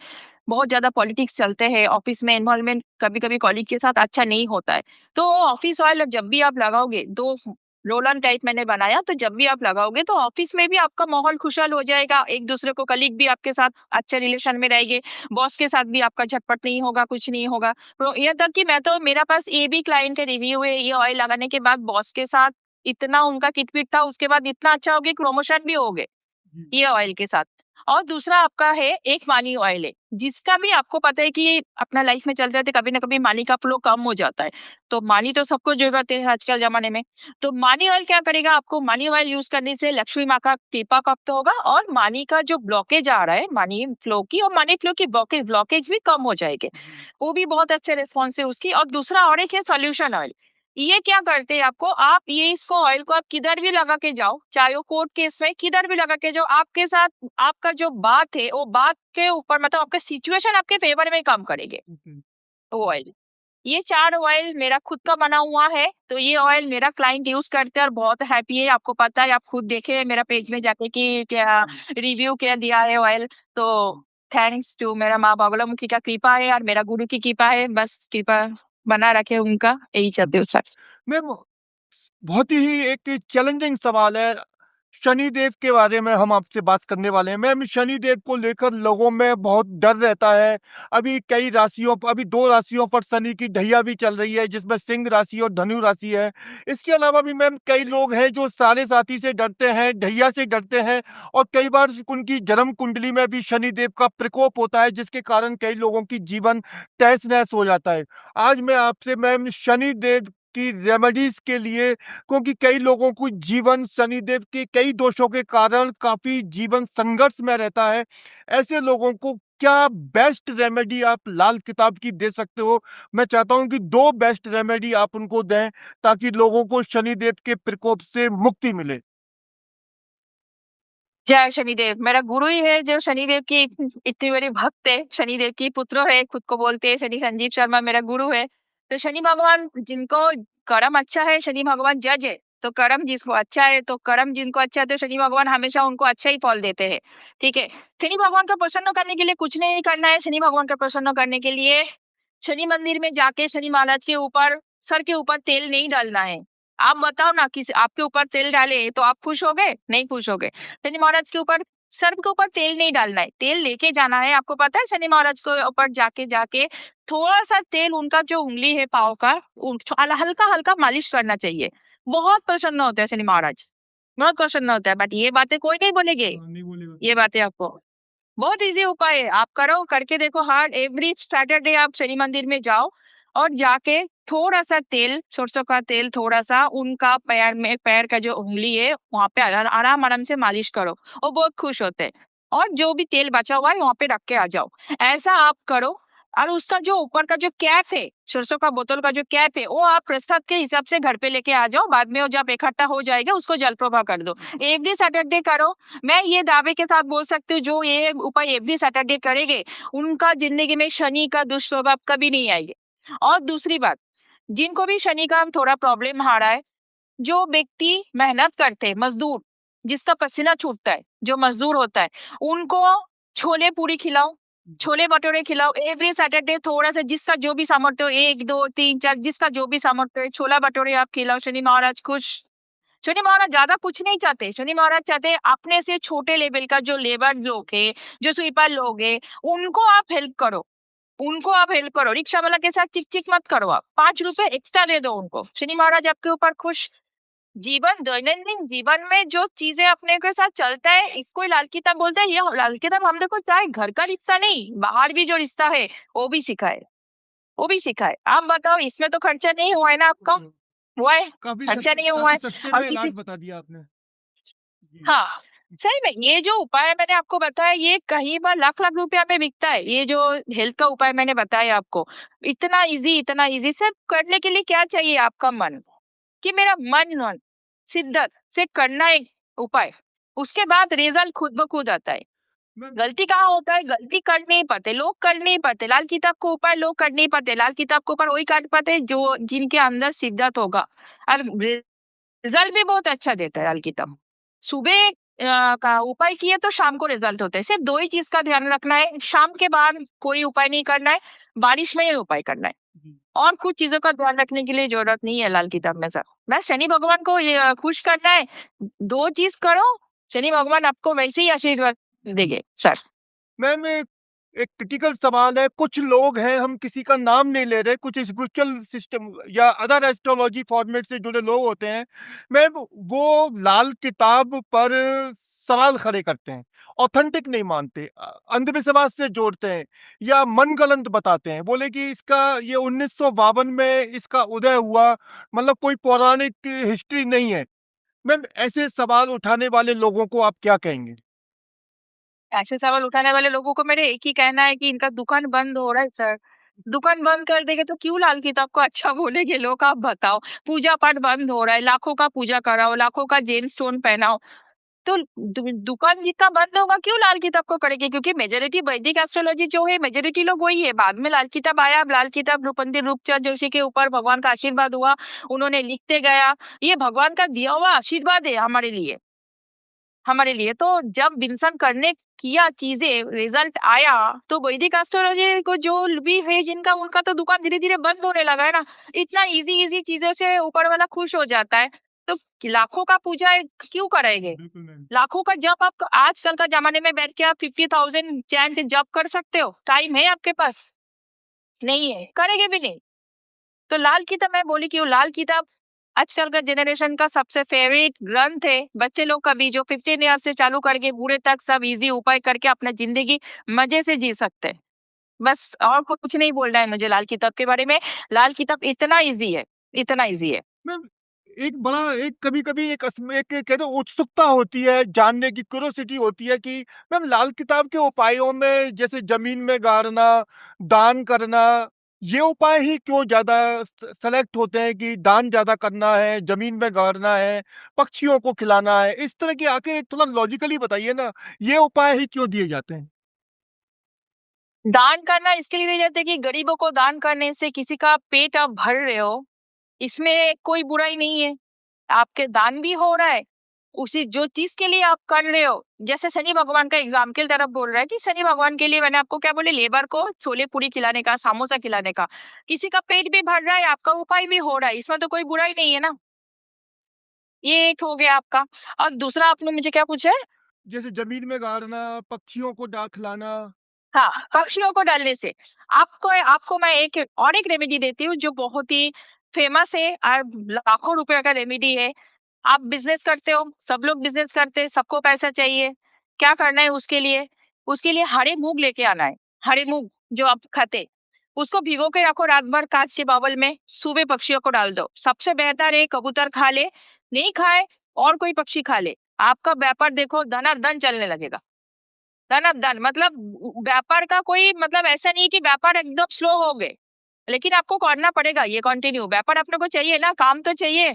Speaker 2: बहुत ज़्यादा पॉलिटिक्स चलते हैं। ऑफिस में इन्वॉल्वमेंट कभी-कभी कॉलीग के साथ अच्छा नहीं होता है। तो ऑफिस ऑयल जब भी आप लगाओगे 2 रोल ऑन टाइप मैंने बनाया तो जब भी आप लगाओगे तो ऑफिस में भी आपका माहौल खुशहाल हो जाएगा। एक-दूसरे को कलीग भी आपके साथ अच्छे रिलेशन में रहेंगे। बॉस के साथ भी आपका झटपट नहीं होगा, कुछ नहीं होगा। तो यहाँ तक कि मैं तो मेरा पास ये भी क्लाइंट है रिव्यू है ये ऑयल लगाने के बाद बॉस के साथ इतना उनका किट-पिट था, उसके बाद इतना अच्छा हो गया कि प्रमोशन भी हो गए, ये ऑयल के साथ। और दूसरा आपका है एक मानी ऑयल है, जिसका भी आपको पता है कि अपना लाइफ में चलते रहते कभी ना कभी मानी का फ्लो कम हो जाता है। तो मानी तो सबको ज़रूरत है आजकल ज़माने में। तो मानी ऑयल क्या करेगा आपको मानी ऑयल यूज़ करने से लक्ष्मी माँ का कृपा प्राप्त होगा और मानी का जो ब्लॉकेज आ रहा है, मनी फ्लो की और मनी फ्लो की ब्लॉकेज ब्लॉकेज भी कम हो जाएँगे। वो भी बहुत अच्छे रिस्पॉन्स है उसकी और दूसरा और एक है सॉल्यूशन ऑयल। ये क्या करते हैं आपको आप ये इसको ऑयल को आप किधर भी लगा के जाओ, चाहे वो कोर्ट केस में किधर भी लगा के जाओ, आपके साथ आपका जो बात है, वो बात के ऊपर मतलब आपका सिचुएशन आपके फेवर में काम करेंगे, वो ऑयल। ये 4 ऑयल मेरा खुद का बना हुआ है, तो ये ऑयल मेरा क्लाइंट यूज़ करते हैं और बहुत हैप्पी है। आपको पता है, आप खुद देखे हैं मेरा पेज में जाके कि क्या रिव्यू क्या दिया है ऑयल। तो थैंक्स टू मेरा माँ बगलामुखी का कृपा है और मेरा गुरु की कृपा है, बस कृपा बना रखे उनका, यही चाहती हूँ सर।
Speaker 1: मैम, बहुत ही एक चैलेंजिंग सवाल है। शनिदेव के बारे में हम आपसे बात करने वाले हैं। मैम, शनिदेव को लेकर लोगों में बहुत डर रहता है। अभी 2 राशियों पर शनि की ढैया भी चल रही है, जिसमें सिंह राशि और धनु राशि है। इसके अलावा भी मैम कई लोग हैं जो साढ़े साथी से डरते हैं, ढैया से डरते हैं, और कई बार उनकी जन्म कुंडली में भी शनिदेव का प्रकोप होता है, जिसके कारण कई लोगों की जीवन तहस-नहस हो जाता है। आज मैं आपसे मैम शनिदेव की रेमेडीज के लिए, क्योंकि कई लोगों को जीवन शनिदेव के कई दोषों के कारण काफी जीवन संघर्ष में रहता है, ऐसे लोगों को क्या बेस्ट रेमेडी आप लाल किताब की दे सकते हो? मैं चाहता हूं कि 2 बेस्ट रेमेडी आप उनको दें, ताकि लोगों को शनिदेव के प्रकोप से मुक्ति मिले।
Speaker 2: जय शनिदेव, मेरा गुरु ही है जो शनिदेव की इतनी बड़ी भक्त है, शनिदेव की पुत्र है, खुद को बोलते हैं शनि संजीव शर्मा मेरा गुरु है। तो शनि भगवान जिनको कर्म अच्छा है, शनि भगवान जज है, तो कर्म जिसको अच्छा है, तो कर्म जिनको अच्छा है, तो शनि भगवान हमेशा उनको अच्छा ही फल देते हैं। ठीक है, शनि भगवान को प्रसन्न करने के लिए कुछ नहीं करना है। शनि भगवान को प्रसन्न करने के लिए शनि मंदिर में जाके शनि महाराज के ऊपर, सर के ऊपर तेल नहीं डालना है। आप बताओ ना, किसी आपके ऊपर तेल डाले तो आप खुश हो गए? नहीं खुश हो गए। शनि महाराज के ऊपर, सर के ऊपर तेल नहीं डालना है, तेल लेके जाना है। आपको पता है शनि महाराज के ऊपर जाके जाके थोड़ा सा तेल, उनका जो उंगली है पाँव का, हल्का हल्का मालिश करना चाहिए। बहुत प्रसन्न होते हैं शनि महाराज, बहुत प्रसन्न होता है। बट ये बातें कोई नहीं बोलेंगे,
Speaker 1: नहीं बोलेगा।
Speaker 2: ये बातें आपको। बहुत इजी उपाय है, आप करो, करके देखो। हर एवरी सैटरडे आप शनि मंदिर में जाओ और जाके थोड़ा सा तेल, सरसों का तेल थोड़ा सा उनका पैर में, पैर का जो उंगली है वहां पे आराम आराम से मालिश करो, वो बहुत खुश होते हैं। और जो भी तेल बचा हुआ है वहां पे रख के आ जाओ, ऐसा आप करो। और उसका जो ऊपर का जो कैप है, सरसों का बोतल का जो कैप है, वो आप प्रसाद के हिसाब से घर पे लेके आ जाओ। बाद में वो जब इकट्ठा हो जाएगा उसको जल प्रवाह कर दो। एवरी सैटरडे करो। मैं ये दावे के साथ बोल सकती हूँ, जो ये उपाय एवरी सैटरडे करेंगे, उनका जिंदगी में शनि का दुष्प्रभाव कभी नहीं आएंगे। और दूसरी बात, जिनको भी शनि का थोड़ा प्रॉब्लम आ रहा है, जो व्यक्ति मेहनत करते हैं, मजदूर, जिसका पसीना छूटता है, जो मजदूर होता है, उनको छोले पूरी खिलाओ, छोले भटूरे खिलाओ। एवरी सैटरडे थोड़ा सा, जिसका जो भी सामर्थ्य हो, 1 2 3 4, जिसका जो भी सामर्थ्य है, छोला भटूरे आप खिलाओ। शनि महाराज खुश। शनि महाराज ज्यादा कुछ नहीं चाहते, शनि महाराज चाहते हैं अपने से छोटे लेवल का जो लेबर लोग है, जो स्वीपर लोग है, उनको आप हेल्प करो, उनको आप हेल्प करो। रिक्शा वाला के साथ चिक चिक मत करो, आप 5 रुपए एक्स्ट्रा दे दो उनको। शनि महाराज आपके ऊपर खुश। जीवन, दैनंदिन जीवन में जो चीजें अपने के साथ चलता है, इसको ही लाल किताब बोलते हैं। ये लाल किताब हमने को चाहे घर का रिश्ता नहीं, बाहर भी जो रिश्ता है वो भी सिखाए, वो भी सिखाए। आप बताओ, इसमें तो खर्चा नहीं हुआ है ना आपका? हुआ है, खर्चा नहीं हुआ
Speaker 1: काफी
Speaker 2: है।
Speaker 1: सस्ते
Speaker 2: और
Speaker 1: में
Speaker 2: किसी,
Speaker 1: इलाज बता दिया आपने जी।
Speaker 2: हाँ, सही में ये जो उपाय मैंने आपको बताया, ये कहीं बार लाख लाख रुपया में बिकता है। ये जो हेल्थ का उपाय मैंने बताया आपको, इतना इजी, इतना इजी। सिर्फ करने के लिए क्या चाहिए? आपका मन, कि मेरा मन शिद्दत से करना है उपाय, उसके बाद रिजल्ट खुद ब खुद आता है।
Speaker 1: मैं
Speaker 2: गलती कहाँ होता है? गलती कर नहीं पाते लोग, कर नहीं पाते। लाल किताब को उपाय लोग कर नहीं पाते, लाल किताब को ऊपर वही काट पाते जो जिनके अंदर शिद्दत होगा। और रिजल्ट भी बहुत अच्छा देता है लाल किताब। सुबह का उपाय किए तो शाम को रिजल्ट होता है। सिर्फ 2 ही चीज का ध्यान रखना है, शाम के बाद कोई उपाय नहीं करना है, बारिश में ही उपाय करना है।
Speaker 1: जी।
Speaker 2: और कुछ चीजों का ध्यान रखने के लिए जरूरत नहीं है लाल किताब में सर। बस शनि भगवान को ये खुश करना है, 2 चीज करो, शनि भगवान आपको वैसे ही आशीर्वाद देंगे सर।
Speaker 1: मैम, एक क्रिटिकल सवाल है। कुछ लोग हैं, हम किसी का नाम नहीं ले रहे, कुछ स्पिरिचुअल सिस्टम या अदर एस्ट्रोलॉजी फॉर्मेट से जुड़े लोग होते हैं मैम, वो लाल किताब पर सवाल खड़े करते हैं, ऑथेंटिक नहीं मानते, अंधविश्वास से जोड़ते हैं, या मनगढ़ंत बताते हैं। बोले कि इसका ये 1952 में इसका उदय हुआ, मतलब कोई पौराणिक हिस्ट्री नहीं है। मैम, ऐसे सवाल उठाने वाले लोगों को आप क्या कहेंगे?
Speaker 2: ऐसे सवाल उठाने वाले लोगों को मेरे एक ही कहना है कि इनका दुकान बंद हो रहा है सर। दुकान बंद कर देंगे तो क्यों लाल किताब को अच्छा बोलेंगे लोग? आप बताओ। पूजा पाठ बंद हो रहा है, लाखों का पूजा कराओ, लाखों का जेम स्टोन पहनाओ, तो दुकान जितना बंद होगा क्यों लाल किताब को करेंगे? क्योंकि मेजोरिटी वैदिक एस्ट्रोलॉजी जो है मेजोरिटी लोग वही है। बाद में लाल किताब आया, लाल किताब नृपति रूपचंद जोशी के ऊपर भगवान का आशीर्वाद हुआ, उन्होंने लिखते गया। ये भगवान का दिया हुआ आशीर्वाद है हमारे लिए। तो जब विंसन करने किया चीजें, रिजल्ट आया, तो वैदिक एस्ट्रोलॉजी को जो भी है जिनका, उनका तो दुकान धीरे धीरे बंद होने लगा है ना। इतना इजी इजी चीजों से ऊपर वाला खुश हो जाता है, तो लाखों का पूजा क्यों करेंगे? लाखों का जप आप आजकल का जमाने में बैठ के आप 50,000 चैंट जप कर सकते हो? टाइम है आपके पास? नहीं है, करेंगे भी नहीं। तो लाल किताब, मैं बोली कि वो लाल किताब आजकल का जनरेशन का सबसे फेवरेट ग्रंथ है। बच्चे लोग का भी जो 15 ईयर से चालू करके बूढ़े तक सब इजी उपाय करके अपना जिंदगी मजे से जी सकते हैं। बस और कुछ नहीं बोलना है मुझे लाल किताब के बारे में। लाल किताब इतना इजी है, इतना इजी है।
Speaker 1: मैम, एक कभी-कभी एक कह दो उत्सुकता होती है, जानने की क्यूरियोसिटी होती है कि मैम लाल किताब के उपायों में जैसे ज़मीन में गाड़ना, दान करना, ये उपाय ही क्यों ज़्यादा सेलेक्ट होते हैं कि दान ज़्यादा करना है, ज़मीन में गाड़ना है, पक्षियों को खिलाना है? इस तरह की आखिर थोड़ा लॉजिकली बताइए ना, ये उपाय ही क्यों दिए जाते हैं?
Speaker 2: दान करना इसके लिए दिए जाते हैं कि गरीबों को दान करने से किसी का पेट आप भर रहे हो, इसमें कोई बुराई नहीं है। आपके दान भी हो रहा है, उसी जो चीज के लिए आप कर रहे हो। जैसे शनि भगवान का एग्जाम्पल तरफ बोल रहा है कि शनि भगवान के लिए मैंने आपको क्या बोले, लेबर को छोले पूरी खिलाने का, समोसा खिलाने का, किसी का पेट भी भर रहा है, आपका उपाय भी हो रहा है, इसमें तो कोई बुराई नहीं है ना। ये एक हो गया आपका। और दूसरा आपने मुझे क्या पूछा है?
Speaker 1: जैसे ज़मीन में गाड़ना, पक्षियों को खिलाना।
Speaker 2: हाँ, पक्षियों को डालने से आपको आपको मैं एक रेमेडी देती हूँ जो बहुत ही फेमस है और लाखों रुपए का रेमेडी है। आप बिजनेस करते हो, सब लोग बिजनेस करते हैं, सबको पैसा चाहिए। क्या करना है उसके लिए? उसके लिए हरे मूंग लेके आना है। हरे मूंग जो आप खाते, उसको भिगो के रखो रात भर कांच के बावल में, सुबह पक्षियों को डाल दो। सबसे बेहतर है कबूतर खा ले, नहीं खाए और कोई पक्षी खा ले, आपका व्यापार देखो धनाधन चलने लगेगा। धनाधन मतलब व्यापार का कोई मतलब ऐसा नहीं कि व्यापार एकदम स्लो हो गए, लेकिन आपको करना पड़ेगा ये कंटिन्यू। व्यापार अपने को चाहिए ना, काम तो चाहिए,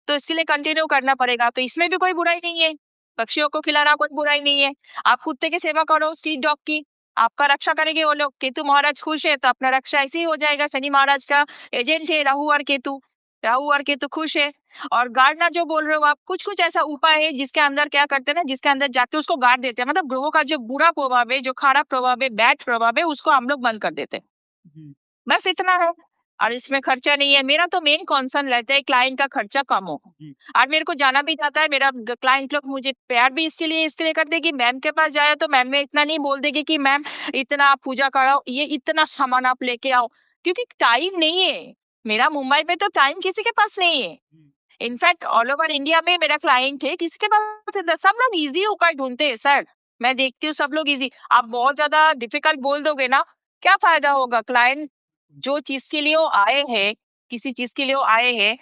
Speaker 2: तो इसीलिए कंटिन्यू करना पड़ेगा। तो इसमें भी कोई बुराई नहीं है, पक्षियों को खिलाना कोई बुराई नहीं है। आप कुत्ते की सेवा करो, स्ट्रीट डॉग की, आपका रक्षा करेंगे वो लोग। केतु महाराज खुश है तो अपना रक्षा ऐसे ही हो जाएगा। शनि महाराज का एजेंट है राहु और केतु, राहु और केतु खुश है। और गाड़ना जो बोल रहे हो आप, कुछ कुछ ऐसा उपाय है जिसके अंदर क्या करते हैं ना, जिसके अंदर जाके उसको गाड़ देते हैं, मतलब ग्रहों का जो बुरा प्रभाव है, जो खराब प्रभाव है, बैड प्रभाव है, उसको हम लोग बंद कर देते हैं।
Speaker 1: जी,
Speaker 2: बस इतना है। और इसमें खर्चा नहीं है। मेरा तो मेन कंसर्न रहता है क्लाइंट का खर्चा कम हो।
Speaker 1: जी,
Speaker 2: और मेरे को जाना भी जाता है, मेरा क्लाइंट लोग मुझे प्यार भी इसके लिए करते हैं कि मैम के पास जाए तो मैम में इतना नहीं बोल देगी कि मैम इतना आप पूजा कराओ, ये इतना सामान आप लेके आओ, क्योंकि टाइम नहीं है। मेरा मुंबई में तो टाइम किसी के पास नहीं है।
Speaker 1: जी,
Speaker 2: इनफैक्ट ऑल ओवर इंडिया में मेरा क्लाइंट है, किसके पास है? सब लोग इजी उपाय ढूंढते हैं सर। मैं देखती हूँ सब लोग इजी। आप बहुत ज्यादा डिफिकल्ट बोल दोगे ना, क्या फायदा होगा? क्लाइंट जो चीज के लिए वो आए हैं, किसी चीज के लिए वो आए हैं,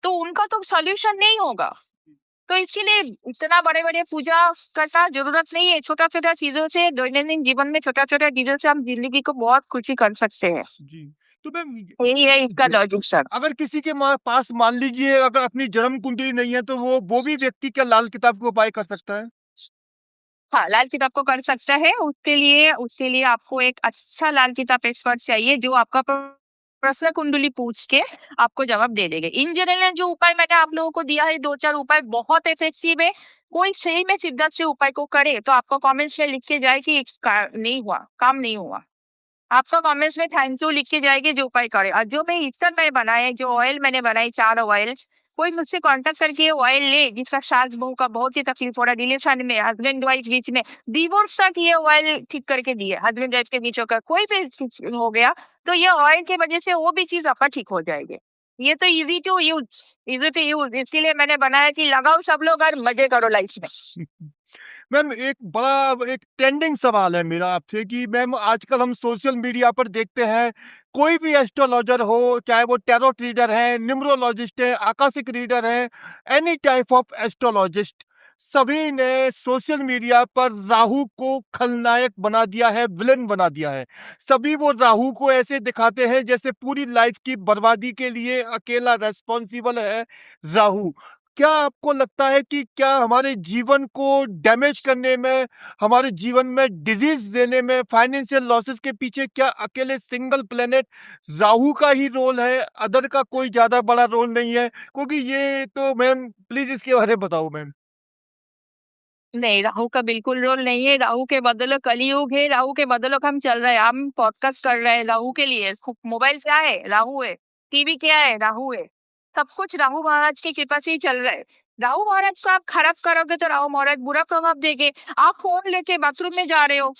Speaker 2: तो उनका तो सॉल्यूशन नहीं होगा। तो इसके लिए इतना बड़े बड़े पूजा करना जरूरत नहीं है। छोटा छोटा चीजों से, दैनंदिन जीवन में छोटा छोटा चीजों से हम जिंदगी को बहुत खुशी कर सकते हैं।
Speaker 1: जी। तो मैम
Speaker 2: यही है इसका लॉजिक सर।
Speaker 1: अगर किसी के पास मान लीजिए अगर अपनी जन्म कुंडली नहीं है तो वो भी व्यक्ति क्या लाल किताब का उपाय कर सकता है?
Speaker 2: हाँ, लाल किताब को कर सकता है। उसके लिए आपको एक अच्छा लाल किताब एक्सपर्ट चाहिए जो आपका प्रश्न कुंडली पूछ के आपको जवाब दे देंगे। इन जनरल जो उपाय मैंने आप लोगों को दिया है, 2-4 उपाय बहुत इफेक्टिव है। कोई सही में शिद्दत से उपाय को करे तो आपको कमेंट्स में लिख के जाए कि नहीं हुआ, काम नहीं हुआ। आपका कमेंट्स में थैंक यू लिख के जाएगी जो उपाय करे। और जो मैं इस्तर मैंने बनाए, जो ऑयल मैंने बनाई, 4 ऑयल, कोई मुझसे कांटेक्ट करके ऑयल ले जिसका सास बहू का बहुत ही तकलीफ हो रहा है, रिलेशन में, हस्बैंड वाइफ बीच में, डिवोर्स तक ये ऑयल ठीक करके दिए, हस्बैंड वाइफ के बीच का कोई भी चीज हो गया तो ये ऑयल की वजह से वो भी चीज आपका ठीक हो जाएगी। ये तो इजी टू यूज, इसीलिए मैंने बनाया कि लगाओ सब लोग और मजे करो लाइफ में।
Speaker 1: मैम एक ट्रेंडिंग सवाल है मेरा आपसे कि मैम आजकल हम सोशल मीडिया पर देखते हैं कोई भी एस्ट्रोलॉजर हो, चाहे वो टैरोट रीडर है, न्यूमरोलॉजिस्ट है, आकाशिक रीडर है, एनी टाइप ऑफ एस्ट्रोलॉजिस्ट, सभी ने सोशल मीडिया पर राहु को खलनायक बना दिया है, विलन बना दिया है। सभी वो राहु को ऐसे दिखाते हैं जैसे पूरी लाइफ की बर्बादी के लिए अकेला रेस्पॉन्सिबल है राहु। क्या आपको लगता है कि क्या हमारे जीवन को डैमेज करने में, हमारे जीवन में डिजीज देने में, फाइनेंशियल लॉसेस के पीछे क्या अकेले सिंगल प्लेनेट राहु का ही रोल है, अदर का कोई ज्यादा बड़ा रोल नहीं है? क्योंकि ये तो मैम प्लीज इसके बारे में बताओ मैम।
Speaker 2: नहीं, राहु का बिल्कुल रोल नहीं है। राहु के बदौलत कलयुग है, राहु के बदौलत हम चल रहे हैं, हम पॉडकास्ट कर रहे हैं राहु के लिए। मोबाइल क्या है? राहु है। टीवी क्या है? राहु है। सब कुछ राहु महाराज की कृपा से ही चल रहा है। राहु महाराज को आप खराब करोगे तो राहु महाराज बुरा प्रभाव देंगे। आप फोन लेके बाथरूम में जा रहे हो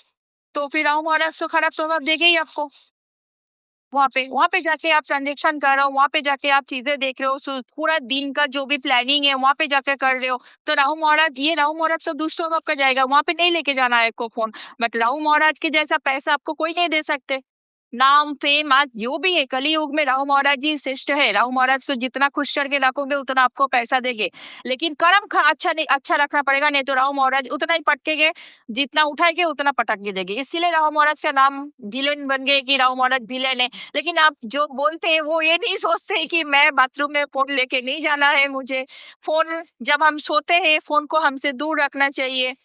Speaker 2: तो फिर राहु महाराज तो खराब प्रभाव देंगे ही आपको। वहां पे जाके आप ट्रांजेक्शन कर रहे हो, वहां पे जाके आप चीजें देख रहे हो, पूरा दिन का जो भी प्लानिंग है वहां पे जाके कर रहे हो, तो राहु महाराज तो दूसरों को आपका जाएगा, वहां पे नहीं लेके जाना है आपको फोन। बट राहु महाराज के जैसा पैसा आपको कोई नहीं दे सकते। नाम फेम आज जो भी है, कलयुग में राहु महाराज जी श्रेष्ठ है। राहु महाराज को जितना खुश करके रखोगे उतना आपको पैसा देंगे, लेकिन कर्म अच्छा नहीं, अच्छा रखना पड़ेगा, नहीं तो राहु महाराज उतना ही पटकेंगे, जितना उठाएंगे उतना पटक के देंगे। इसीलिए राहु महाराज का नाम विलेन बन गए कि राहु महाराज विलेन है। लेकिन आप जो बोलते हैं वो ये नहीं सोचते हैं कि मैं बाथरूम में फोन लेके नहीं जाना है, मुझे फोन जब हम सोते हैं फोन को हमसे दूर रखना चाहिए।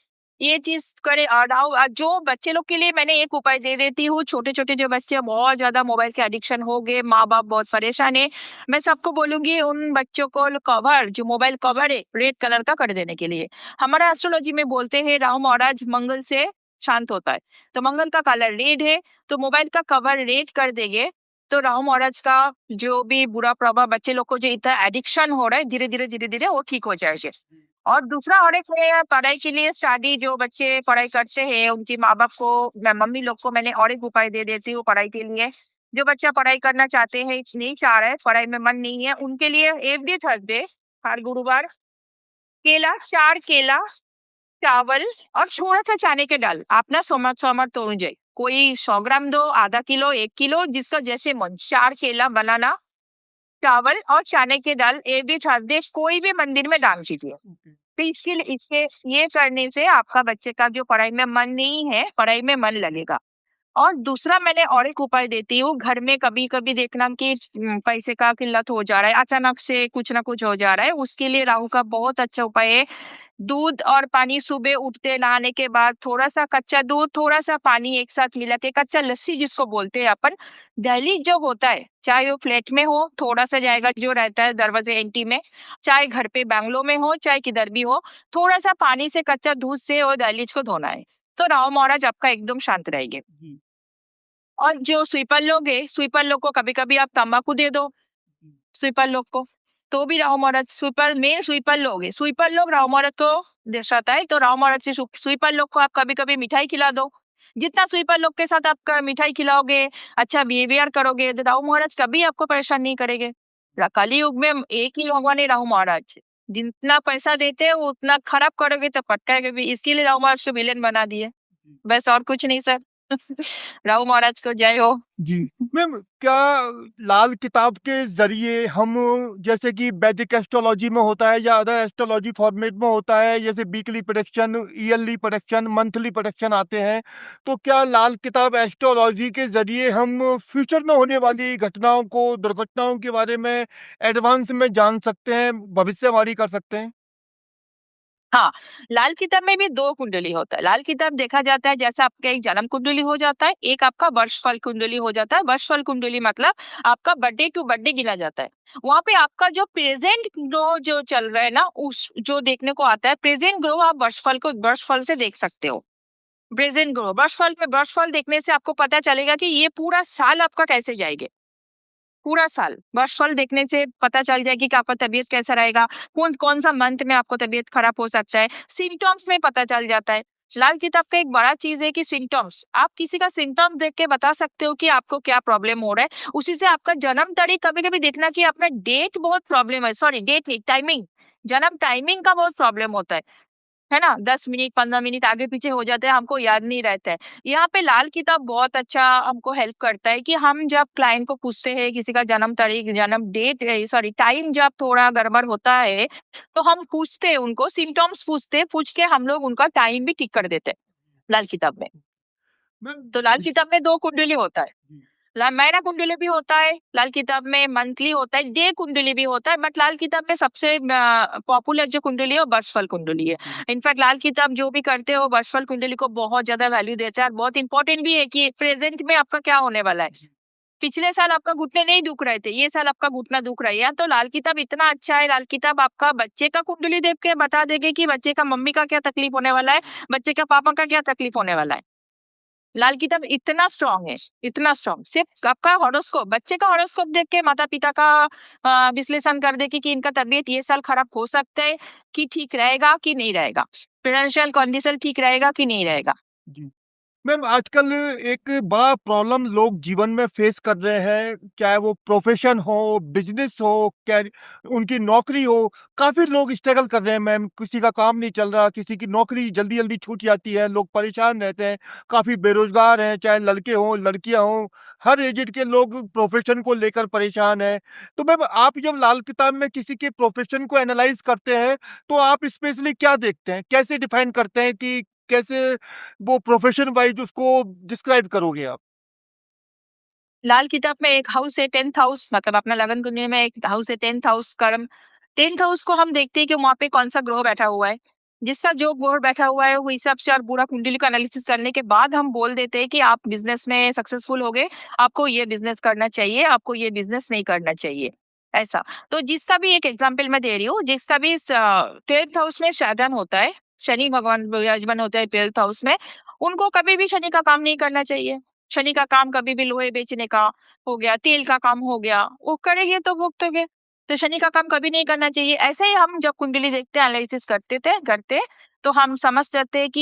Speaker 2: ये चीज करे। और जो बच्चे लोग के लिए मैंने एक उपाय दे देती हूँ, छोटे छोटे जो बच्चे बहुत ज्यादा मोबाइल के एडिक्शन हो गए, माँ बाप बहुत परेशान है, मैं सबको बोलूंगी उन बच्चों को कवर, जो मोबाइल कवर है रेड कलर का कर देने के लिए। हमारा एस्ट्रोलॉजी में बोलते हैं राहु महाराज मंगल से शांत होता है, तो मंगल का कलर रेड है, तो मोबाइल का कवर रेड कर देंगे तो राहु महाराज का जो भी बुरा प्रभाव बच्चे लोग को जो इतना एडिक्शन हो रहा है धीरे धीरे वो ठीक हो जाएगा। और दूसरा और एक है पढ़ाई के लिए, स्टडी जो बच्चे पढ़ाई करते हैं उनकी माँ बाप को, मम्मी लोग को मैंने और एक उपाय दे देती हूँ पढ़ाई के लिए। जो बच्चा पढ़ाई करना चाहते हैं, नहीं चाह रहा है, पढ़ाई में मन नहीं है, उनके लिए एवरी थर्सडे, हर गुरुवार, केला, 4 केला, चावल और थोड़ा सा चने के दाल, अपना समझ समझ तो जाए, कोई 100 ग्राम दो, आधा किलो, 1 किलो, जिसका जैसे मन। 4 केला बनाना, चावल और चने की दाल एवरी थर्सडे कोई भी मंदिर में दान कीजिए। तो इसके ये करने से आपका बच्चे का जो पढ़ाई में मन नहीं है, पढ़ाई में मन लगेगा। और दूसरा मैंने और एक उपाय देती हूँ, घर में कभी कभी देखना कि पैसे का किल्लत हो जा रहा है, अचानक से कुछ ना कुछ हो जा रहा है, उसके लिए राहु का बहुत अच्छा उपाय है। दूध और पानी सुबह उठते नहाने के बाद थोड़ा सा कच्चा दूध, थोड़ा सा पानी एक साथ मिला के, कच्चा लस्सी जिसको बोलते हैं अपन, दिल्ली जो होता है, चाहे वो फ्लैट में हो, थोड़ा सा जाएगा जो रहता है दरवाजे एंटी में, चाहे घर पे बैंगलोर में हो, चाहे किधर भी हो, थोड़ा सा पानी से, कच्चा दूध से और दहलीज को धोना है, तो राहु महाराज आपका एकदम शांत रहेंगे। और जो स्वीपर लोग है, स्वीपर लोग को कभी कभी आप तंबाकू दे दो, स्वीपर लोग को, तो भी राहु महाराज, स्वीपर मेन स्वीपर लोग है, स्वीपर लोग राहु महाराज को दर्शाता है, तो राहु महाराज से स्वीपर लोग को आप कभी कभी मिठाई खिला दो। जितना स्वीपर लोग के साथ आप मिठाई खिलाओगे, अच्छा बिहेवियर करोगे, तो राहु महाराज कभी आपको परेशान नहीं करेंगे। कलयुग में एक ही भगवान है राहु महाराज, जितना पैसा देते हैं वो उतना खराब करोगे तो पटकाएंगे भी, इसीलिए राहु महाराज को विलेन बना दिए, बस और कुछ नहीं सर। राहु महाराज को जय हो।
Speaker 1: जी मैम, क्या लाल किताब के जरिए हम, जैसे कि वैदिक एस्ट्रोलॉजी में होता है या अदर एस्ट्रोलॉजी फॉर्मेट में होता है, जैसे weekly prediction, yearly prediction, monthly prediction आते हैं, तो क्या लाल किताब एस्ट्रोलॉजी के जरिए हम फ्यूचर में होने वाली घटनाओं को, दुर्घटनाओं के बारे में एडवांस में जान सकते हैं, भविष्यवाणी कर सकते हैं?
Speaker 2: हाँ, लाल किताब में भी 2 कुंडली होता है। लाल किताब देखा जाता है जैसे आपका एक जन्म कुंडली हो जाता है, एक आपका वर्षफल कुंडली हो जाता है। वर्षफल कुंडली मतलब आपका बर्थडे टू बर्थडे गिना जाता है। वहाँ पे आपका जो प्रेजेंट ग्रह जो चल रहा है ना, उस जो देखने को आता है, प्रेजेंट ग्रह आप वर्षफल से देख सकते हो। प्रेजेंट ग्रह वर्षफल देखने से आपको पता चलेगा कि ये पूरा साल आपका कैसे जाएगा। पूरा साल वर्षफल देखने से पता चल जाएगी कि आपका तबीयत कैसा रहेगा, कौन कौन सा मंथ में आपको तबीयत खराब हो सकता है, सिम्टम्स में पता चल जाता है। लाल किताब का एक बड़ा चीज है कि सिम्टम्स, आप किसी का सिम्टम्स देख के बता सकते हो कि आपको क्या प्रॉब्लम हो रहा है। उसी से आपका जन्म तारीख, कभी कभी देखना कि आपका डेट बहुत प्रॉब्लम है, सॉरी डेट नहीं, टाइमिंग, जन्म टाइमिंग का बहुत प्रॉब्लम होता है ना, 10 मिनट 15 मिनट आगे पीछे हो जाते हैं, हमको याद नहीं रहता है। यहाँ पे लाल किताब बहुत अच्छा हमको हेल्प करता है कि हम जब क्लाइंट को पूछते हैं किसी का जन्म तारीख, जन्म डेट, सॉरी टाइम, जब थोड़ा गड़बड़ होता है तो हम पूछते हैं, उनको सिम्टम्स पूछते हैं, पूछ के हम लोग उनका टाइम भी ठीक कर देते हैं लाल किताब में।
Speaker 1: मैम
Speaker 2: तो लाल किताब में 2 कुंडली होता है। महीना कुंडली भी होता है, लाल किताब में मंथली होता है, डे कुंडली भी होता है, बट लाल किताब में सबसे पॉपुलर जो कुंडली है वो बर्षफल कुंडली है। इनफैक्ट लाल किताब जो भी करते हो बर्षफल कुंडली को बहुत ज्यादा वैल्यू देते हैं और बहुत इंपॉर्टेंट भी है कि प्रेजेंट में आपका क्या होने वाला है। पिछले साल आपका घुटने नहीं दुख रहे थे, ये साल आपका घुटना दुख रहा है, या तो लाल किताब इतना अच्छा है, लाल किताब आपका बच्चे का कुंडली देख के बता देगी कि बच्चे का मम्मी का क्या तकलीफ होने वाला है, बच्चे का पापा का क्या तकलीफ होने वाला है। लाल किताब इतना स्ट्रांग है, इतना स्ट्रांग। सिर्फ आपका हॉरोस्कोप, बच्चे का हॉरोस्कोप देख के माता पिता का विश्लेषण कर देगी कि इनका तबीयत ये साल खराब हो सकता है, कि ठीक रहेगा कि नहीं रहेगा, फाइनेंशियल कंडीशन ठीक रहेगा कि नहीं रहेगा।
Speaker 1: जी। मैम, आजकल एक बड़ा प्रॉब्लम लोग जीवन में फेस कर रहे हैं, चाहे वो प्रोफेशन हो, बिजनेस हो, उनकी नौकरी हो। काफी लोग स्ट्रगल कर रहे हैं मैम, किसी का काम नहीं चल रहा, किसी की नौकरी जल्दी जल्दी छूट जाती है, लोग परेशान रहते हैं, काफी बेरोजगार हैं, चाहे लड़के हों लड़कियां हों, हर एजेड के लोग प्रोफेशन को लेकर परेशान हैं। तो मैम, आप जब लाल किताब में किसी के प्रोफेशन को एनालाइज करते हैं, तो आप स्पेशली क्या देखते हैं, कैसे डिफाइन करते हैं कि कैसे वो प्रोफेशन वाइज उसको डिस्क्राइब करोगे आप?
Speaker 2: लाल किताब में एक हाउस है 10th हाउस, मतलब अपना लगन कुंडली में एक हाउस है 10th हाउस कर्म। 10th हाउस को हम देखते हैं कि वहां पे कौन सा ग्रह बैठा हुआ है। जिसका जो ग्रह बैठा हुआ है वो हिसाब से और पूरा कुंडली का एनालिसिस करने के बाद हम बोल देते हैं कि आप बिजनेस में सक्सेसफुल हो गए, आपको ये बिजनेस करना चाहिए, आपको ये बिजनेस नहीं करना चाहिए, ऐसा। तो जिसका भी एक एग्जाम्पल मैं दे रही हूँ, जिसका भी 12th हाउस में साधन होता है, शनि भगवान विराजमान होते हैं 12th हाउस में, उनको कभी भी शनि का काम नहीं करना चाहिए। शनि का काम कभी भी लोहे बेचने का हो गया, तेल का काम हो गया, वो करेंगे तो भुगतोगे। तो शनि का काम कभी नहीं करना चाहिए। ऐसे ही हम जब कुंडली देखते हैं, एनालिसिस करते, तो हम समझ जाते हैं कि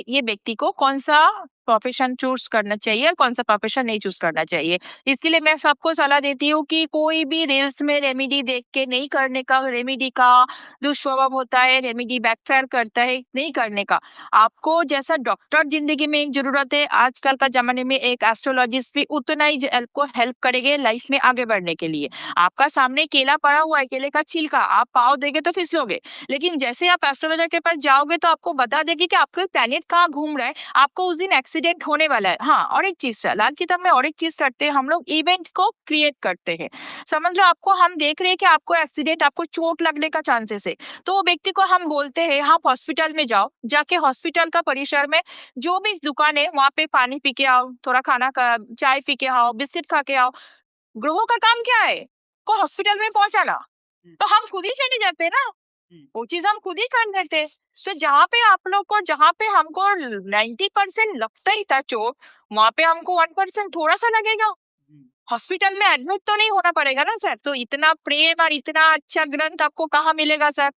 Speaker 2: ये व्यक्ति को कौन सा प्रोफेशन चूज करना चाहिए और कौन सा प्रोफेशन नहीं चूज करना चाहिए। इसीलिए मैं सबको सलाह देती हूँ कि कोई भी रील्स में रेमेडी देख के नहीं करने का, रेमेडी का दुष्प्रभाव होता है, रेमेडी बैकफायर करता है, नहीं करने का। आपको जैसा डॉक्टर जिंदगी में एक जरूरत है, आजकल का जमाने में एक एस्ट्रोलॉजिस्ट भी उतना ही आपको हेल्प करेंगे लाइफ में आगे बढ़ने के लिए। आपका सामने केला पड़ा हुआ है, केले का छिलका, आप पाव देंगे तो फिसलोगे, लेकिन जैसे आप एस्ट्रोलॉजर के पास जाओगे तो आपको बता देगी कि आपका प्लेनेट कहाँ घूम रहा है, आपको उस दिन एक्सीडेंट होने वाला है। हाँ, और एक चीज लाल किताब में और एक चीज करते हैं हम लोग, इवेंट को क्रिएट करते हैं। समझ लो आपको हम देख रहे हैं कि आपको एक्सीडेंट, आपको चोट लगने का चांसेस है, तो वो व्यक्ति को हम बोलते हैं आप हॉस्पिटल में जाओ, जाके हॉस्पिटल का परिसर में जो भी दुकान है वहां पे पानी पी के आओ, थोड़ा खाना का चाय पी के आओ, बिस्किट खा के आओ। ग्रोहो का काम क्या है, को हॉस्पिटल में पहुंचाना। तो हम खुद ही चले जाते हैं ना, वो चीज हम खुद ही कर लेते हैं। तो जहाँ पे आप लोग को, जहाँ पे हमको 90% लगता ही था चोट, वहां पे हमको 1% थोड़ा सा लगेगा। हॉस्पिटल में एडमिट तो नहीं होना पड़ेगा ना सर, तो इतना प्रेम और इतना अच्छा ग्रंथ आपको कहाँ मिलेगा सर।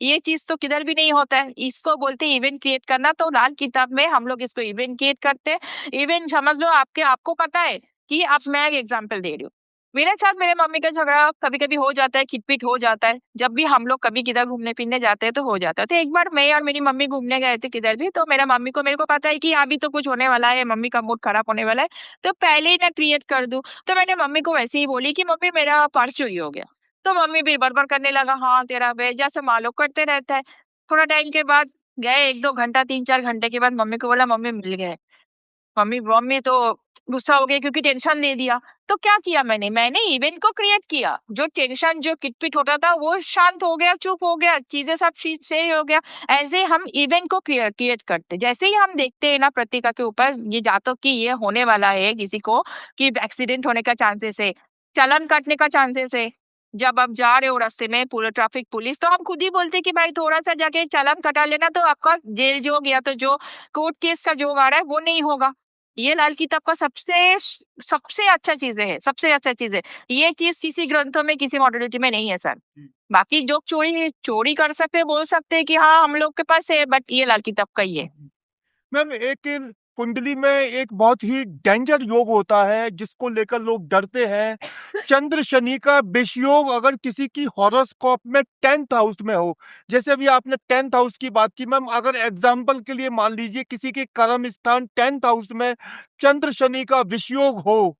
Speaker 2: ये चीज तो किधर भी नहीं होता है, इसको बोलते हैं इवेंट क्रिएट करना। तो लाल किताब में हम लोग इसको इवेंट क्रिएट करते हैं। इवेंट समझ लो आपको पता है कि आप, मैं एक एग्जांपल दे रही हूँ, मेरे साथ मेरे मम्मी का झगड़ा कभी कभी हो जाता है, खिटपिट हो जाता है, जब भी हम लोग कभी किधर घूमने फिरने जाते हैं तो हो जाता है। तो एक बार मैं और मेरी मम्मी घूमने गए थे किधर भी, तो मेरा मम्मी को, मेरे को पता है कि अभी तो कुछ होने वाला है, मम्मी का मूड खराब होने वाला है, तो पहले ही ना क्रिएट कर दूं। तो मैंने मम्मी को वैसे ही बोली कि मम्मी मेरा पर्स चोरी हो गया। तो मम्मी भी बड़बड़ करने लगा, हाँ तेरा बे जैसे मालो करते रहता है। थोड़ा टाइम के बाद गए, 1-2 घंटा 3-4 घंटे के बाद मम्मी को बोला मम्मी मिल गए। मम्मी मम्मी तो गुस्सा हो गई क्योंकि टेंशन दे दिया। तो क्या किया मैंने इवेंट को क्रिएट किया, जो टेंशन जो किटपिट होता था वो शांत हो गया, चुप हो गया, चीजें सब चीज सही हो गया। ऐसे हम इवेंट को क्रिएट करते, जैसे ही हम देखते हैं ना प्रतिका के ऊपर ये जातक कि ये होने वाला है किसी को, कि एक्सीडेंट होने का चांसेस है, चालान काटने का चांसेस है। जब आप जा रहे हो रास्ते में पूरा ट्रैफिक पुलिस, तो हम खुद ही बोलते कि भाई थोड़ा सा जाके चालान कटा लेना, तो आपका जेल जोग या तो जो कोर्ट केस का जोग आ रहा है वो नहीं होगा। ये लाल किताब का सबसे सबसे अच्छा चीज है, सबसे अच्छा चीज है। ये चीज किसी ग्रंथों में, किसी मॉडलिटी में नहीं है सर। बाकी जो चोरी कर सकते हैं, बोल सकते हैं कि हाँ हम लोग के पास है, बट ये लाल किताब का ही है।
Speaker 1: मैम, एक कुंडली में एक बहुत ही डेंजर योग होता है जिसको लेकर लोग डरते हैं। चंद्र शनि का विषयोग अगर किसी की हॉरोस्कोप में 10th हाउस में हो, जैसे अभी आपने 10th हाउस की बात की मैम, अगर एग्जाम्पल के लिए मान लीजिए किसी के कर्म स्थान 10th हाउस में चंद्र शनि का विषयोग हो,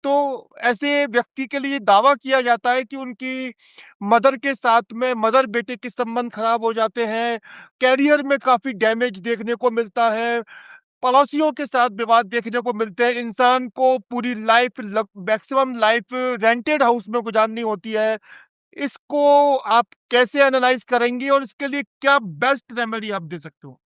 Speaker 1: तो ऐसे व्यक्ति के लिए दावा किया जाता है कि उनकी मदर के साथ में मदर बेटे के संबंध खराब हो जाते हैं, कैरियर में काफी डैमेज देखने को मिलता है, पड़ोसियों के साथ विवाद देखने को मिलते हैं, इंसान को पूरी life maximum life rented house में गुजारनी होती है। इसको आप कैसे एनालाइज करेंगी और इसके लिए क्या बेस्ट रेमेडी आप दे सकते हो?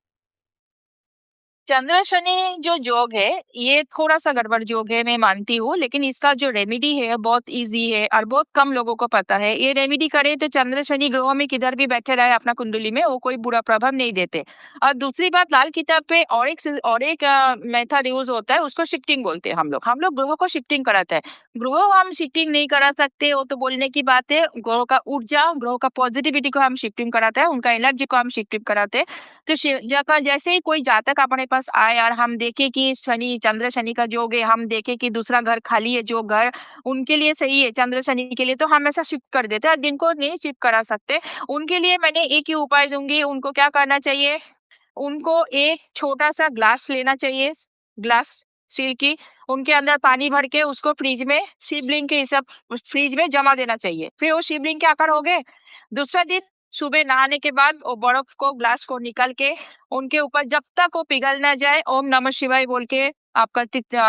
Speaker 2: चंद्र शनि जो योग है, ये थोड़ा-सा गड़बड़ योग है, मैं मानती हूँ, लेकिन इसका जो रेमेडी है बहुत ईज़ी है और बहुत कम लोगों को पता है। ये रेमेडी करें तो चंद्र शनि ग्रहों में किधर भी बैठे रहे अपना कुंडली में, वो कोई बुरा प्रभाव नहीं देते। और दूसरी बात, लाल किताब पे और एक मेथड यूज़ होता है, उसको शिफ्टिंग बोलते हैं हम लोग। हम लोग ग्रहों को शिफ्टिंग कराते हैं। ग्रहों हम शिफ्टिंग नहीं करा सकते, वो तो बोलने की बात है। ग्रहों का ऊर्जा, ग्रहों का पॉजिटिविटी को हम शिफ्टिंग कराते हैं, उनका एनर्जी को हम शिफ्टिंग कराते हैं। तो जैसे ही कोई जातक अपने पास आए और हम देखें कि शनि चंद्र शनि का योग है, हम देखें कि दूसरा घर खाली है, जो घर उनके लिए सही है चंद्र शनि के लिए, तो हम ऐसा शिफ्ट कर देते हैं। और जिनको नहीं शिफ्ट करा सकते, उनके लिए मैंने एक ही उपाय दूंगी। उनको क्या करना चाहिए, उनको एक छोटा-सा ग्लास लेना चाहिए, ग्लास स्टील की, उनके अंदर पानी भर के उसको फ्रिज में शिवलिंग के हिसाब फ्रिज में जमा देना चाहिए। फिर वो शिवलिंग के आकार हो गए। दूसरा दिन सुबह नहाने के बाद वो बर्फ को ग्लास को निकाल के उनके ऊपर जब तक वो पिघल ना जाए ओम नमः शिवाय बोल के आपका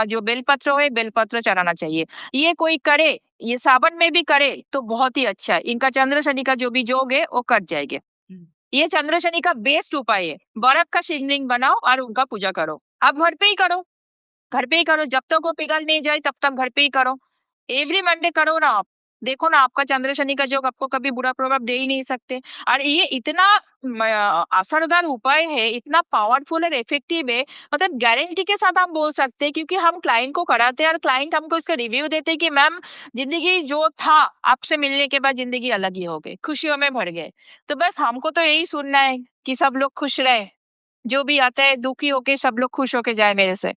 Speaker 2: जो बेलपत्र है बेलपत्र चढ़ाना चाहिए। ये कोई करे, ये सावन में भी करे तो बहुत ही अच्छा है। इनका चंद्र शनि का जो भी योग है वो कट जाएंगे। ये चंद्र शनि का बेस्ट उपाय है। बर्फ का शिवलिंग बनाओ और उनका पूजा करो। आप घर पे ही करो, घर पे ही करो, जब तक वो पिघल नहीं जाए तब तक घर पे ही करो। एवरी मंडे करो ना आप। देखो ना, आपका चंद्र शनि का योग आपको कभी बुरा प्रभाव दे ही नहीं सकते। और ये इतना असरदार उपाय है, इतना पावरफुल और इफेक्टिव है, मतलब गारंटी के साथ हम बोल सकते हैं, क्योंकि हम क्लाइंट को कराते हैं और क्लाइंट हमको इसका रिव्यू देते हैं कि मैम, जिंदगी जो था आपसे मिलने के बाद जिंदगी अलग ही हो गई, खुशियों में भर गए। तो बस हमको तो यही सुनना है कि सब लोग खुश रहे, जो भी आता है दुखी होके सब लोग खुश होके जाए मेरे से।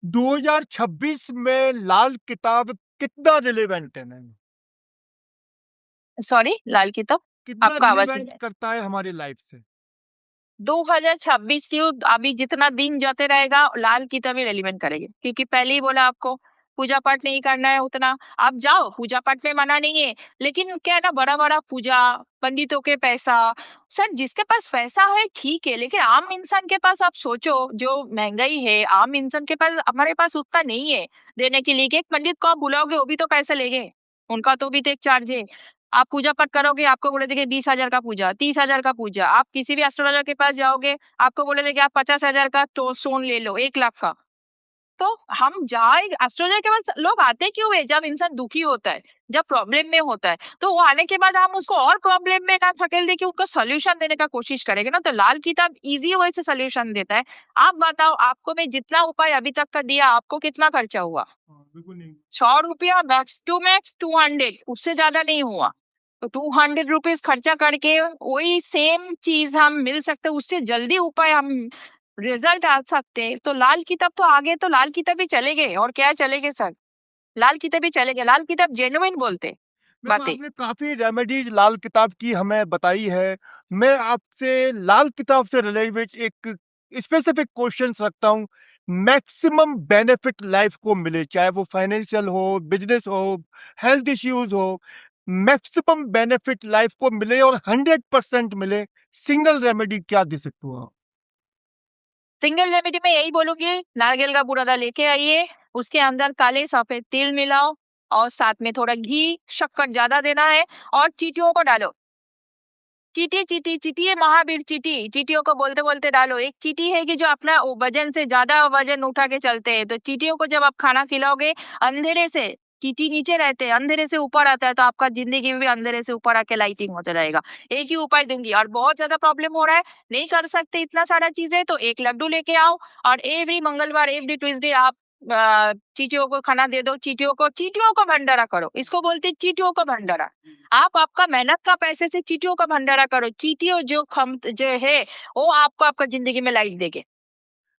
Speaker 1: 2026 में लाल किताब कितना रिलेवेंट है मैम?
Speaker 2: सॉरी, लाल किताब,
Speaker 1: कितना
Speaker 2: आपका आवाज नहीं
Speaker 1: रिलेवेंट
Speaker 2: है।
Speaker 1: करता है हमारी लाइफ से?
Speaker 2: 2026 की अभी जितना दिन जाते रहेगा लाल किताब ही रेलिवेंट करेगी, क्योंकि पहले ही बोला आपको पूजा पाठ नहीं करना है उतना। आप जाओ, पूजा पाठ में मना नहीं है, लेकिन क्या है ना, बड़ा बड़ा पूजा, पंडितों के पैसा, सर जिसके पास पैसा है ठीक है, लेकिन आम इंसान के पास आप सोचो, जो महंगाई है, आम इंसान के पास, हमारे पास उतना नहीं है देने के लिए कि एक पंडित को आप बुलाओगे वो भी तो पैसे लेंगे, उनका तो भी तो एक चार्ज है। आप पूजा पाठ करोगे, आपको बोले थे कि 20,000 का पूजा, 30,000 का पूजा। आप किसी भी एस्ट्रोलॉजर के पास जाओगे, आपको बोलेंगे कि आप 50,000 का तो स्टोन ले लो, 1 लाख का। तो हम जाए एस्ट्रोलॉजर के पास, लोग आते क्यों है? जब इंसान दुखी होता है, जब प्रॉब्लम में होता है, तो वो आने के बाद हम उसको और प्रॉब्लम में ना धकेल दे के उसको सॉल्यूशन देने का कोशिश करेंगे ना, तो लाल किताब इजी वे से सॉल्यूशन देता है। आप बताओ, आपको मैं जितना उपाय अभी तक का दिया, आपको कितना खर्चा हुआ?
Speaker 1: हाँ, बिल्कुल नहीं।
Speaker 2: 100 रुपया, मैक्स टू मैक्स 200, उससे ज्यादा नहीं हुआ। तो 200 रुपीज खर्चा करके वही सेम चीज हम मिल सकते, उससे जल्दी उपाय हम रिजल्ट आ सकते हैं। तो लाल किताब तो आगे तो लाल किताब ही चलेंगे, और क्या चलेंगे सर, लाल किताब ही चलेंगे। लाल किताब जेन्युइन बोलते
Speaker 1: मैम,
Speaker 2: बातें।
Speaker 1: आपने काफी रेमेडीज लाल किताब की हमें बताई है। मैं आपसे लाल किताब से रिलेटेड एक स्पेसिफिक क्वेश्चन रखता हूँ। मैक्सिमम बेनिफिट लाइफ को मिले, चाहे वो फाइनेंशियल हो, बिजनेस हो, हेल्थ इश्यूज हो, मैक्सिमम बेनिफिट लाइफ को मिले और 100% मिले, सिंगल रेमेडी क्या दे सकते हो आप?
Speaker 2: सिंगल रेमेडी में यही बोलूंगी, नारियल का बुरादा लेके आइए, उसके अंदर काले सफेद तिल मिलाओ, और साथ में थोड़ा घी, शक्कर ज्यादा देना है, और चींटियों को डालो। चींटी चींटी चींटी है, महावीर चींटी, चींटियों को बोलते बोलते डालो। एक चींटी है कि जो अपना वजन से ज्यादा वजन उठा के चलते हैं, तो चींटियों को जब आप खाना खिलाओगे, अंधेरे से, चींटी नीचे रहते हैं, अंधेरे से ऊपर आता है, तो आपका जिंदगी में भी अंधेरे से ऊपर आके लाइटिंग होता रहेगा। एक ही उपाय दूंगी। और बहुत ज्यादा प्रॉब्लम हो रहा है, नहीं कर सकते इतना सारा चीजें, तो एक लड्डू लेके आओ, और एवरी मंगलवार, एवरी ट्यूसडे आप चींटियों को खाना दे दो। चींटियों को भंडारा करो, इसको बोलते हैं चींटियों को भंडारा। आप आपका मेहनत का पैसे से चींटियों का भंडारा करो। चींटियों जो है, वो आपको आपका जिंदगी में लाइट देंगे।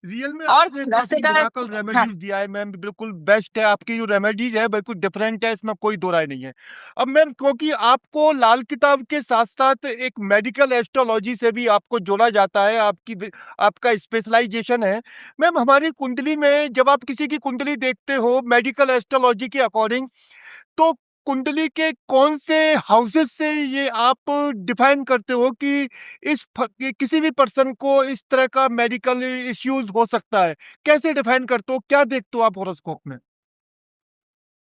Speaker 1: रियल में
Speaker 2: और
Speaker 1: आपने काफी
Speaker 2: रसेदार,
Speaker 1: मिराकल
Speaker 2: हाँ,
Speaker 1: रेमेडीज दिया है मैम, बिल्कुल बेस्ट है। आपकी जो रेमेडीज है बिल्कुल डिफरेंट है, इसमें कोई दो राय नहीं है। अब मैम, क्योंकि आपको लाल किताब के साथ साथ एक मेडिकल एस्ट्रोलॉजी से भी आपको जोड़ा जाता है, आपका स्पेशलाइजेशन है मैम। हमारी कुंडली में जब आप किसी की कुंडली देखते हो मेडिकल एस्ट्रोलॉजी के अकॉर्डिंग, तो कुंडली के कौन से हाउसेस से ये आप डिफाइन करते हो कि कि किसी भी पर्सन को इस तरह का मेडिकल इश्यूज हो सकता है? कैसे डिफाइन करते हो? क्या देखते हो आप हॉरोस्कोप में?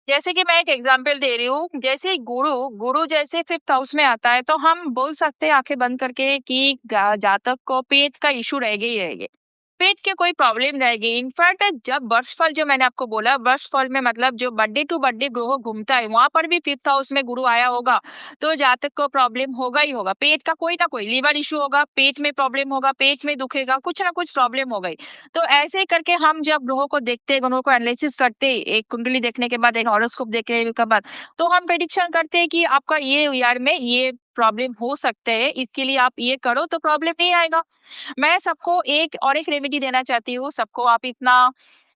Speaker 2: जैसे कि मैं एक एग्जांपल दे रही हूँ, जैसे गुरु गुरु जैसे 5th हाउस में आता है तो हम बोल सकते हैं आंखें बंद करके कि जातक को पेट का इशू रहेगा ही रहेगा। पेट के कोई प्रॉब्लम रहेगी। इनफैक्ट जब वर्षफल जो मैंने आपको बोला, वर्षफल में मतलब जो बर्थडे टू बर्थडे ग्रह घूमता है वहां पर भी 5th हाउस में गुरु आया होगा तो जातक को प्रॉब्लम होगा ही होगा। पेट का कोई ना कोई लीवर इशू होगा, पेट में प्रॉब्लम होगा, पेट में दुखेगा, कुछ ना कुछ प्रॉब्लम होगा ही। तो ऐसे करके हम जब ग्रहों को देखते हैं, ग्रहों को एनालिसिस करते हैं, एक कुंडली देखने के बाद, एक हॉरोस्कोप देखने के बाद, तो हम प्रेडिक्शन करते हैं कि आपका ये ईयर में ये प्रॉब्लम हो सकते हैं, इसके लिए आप ये करो तो प्रॉब्लम नहीं आएगा। मैं सबको एक और एक रेमेडी देना चाहती हूँ। सबको आप इतना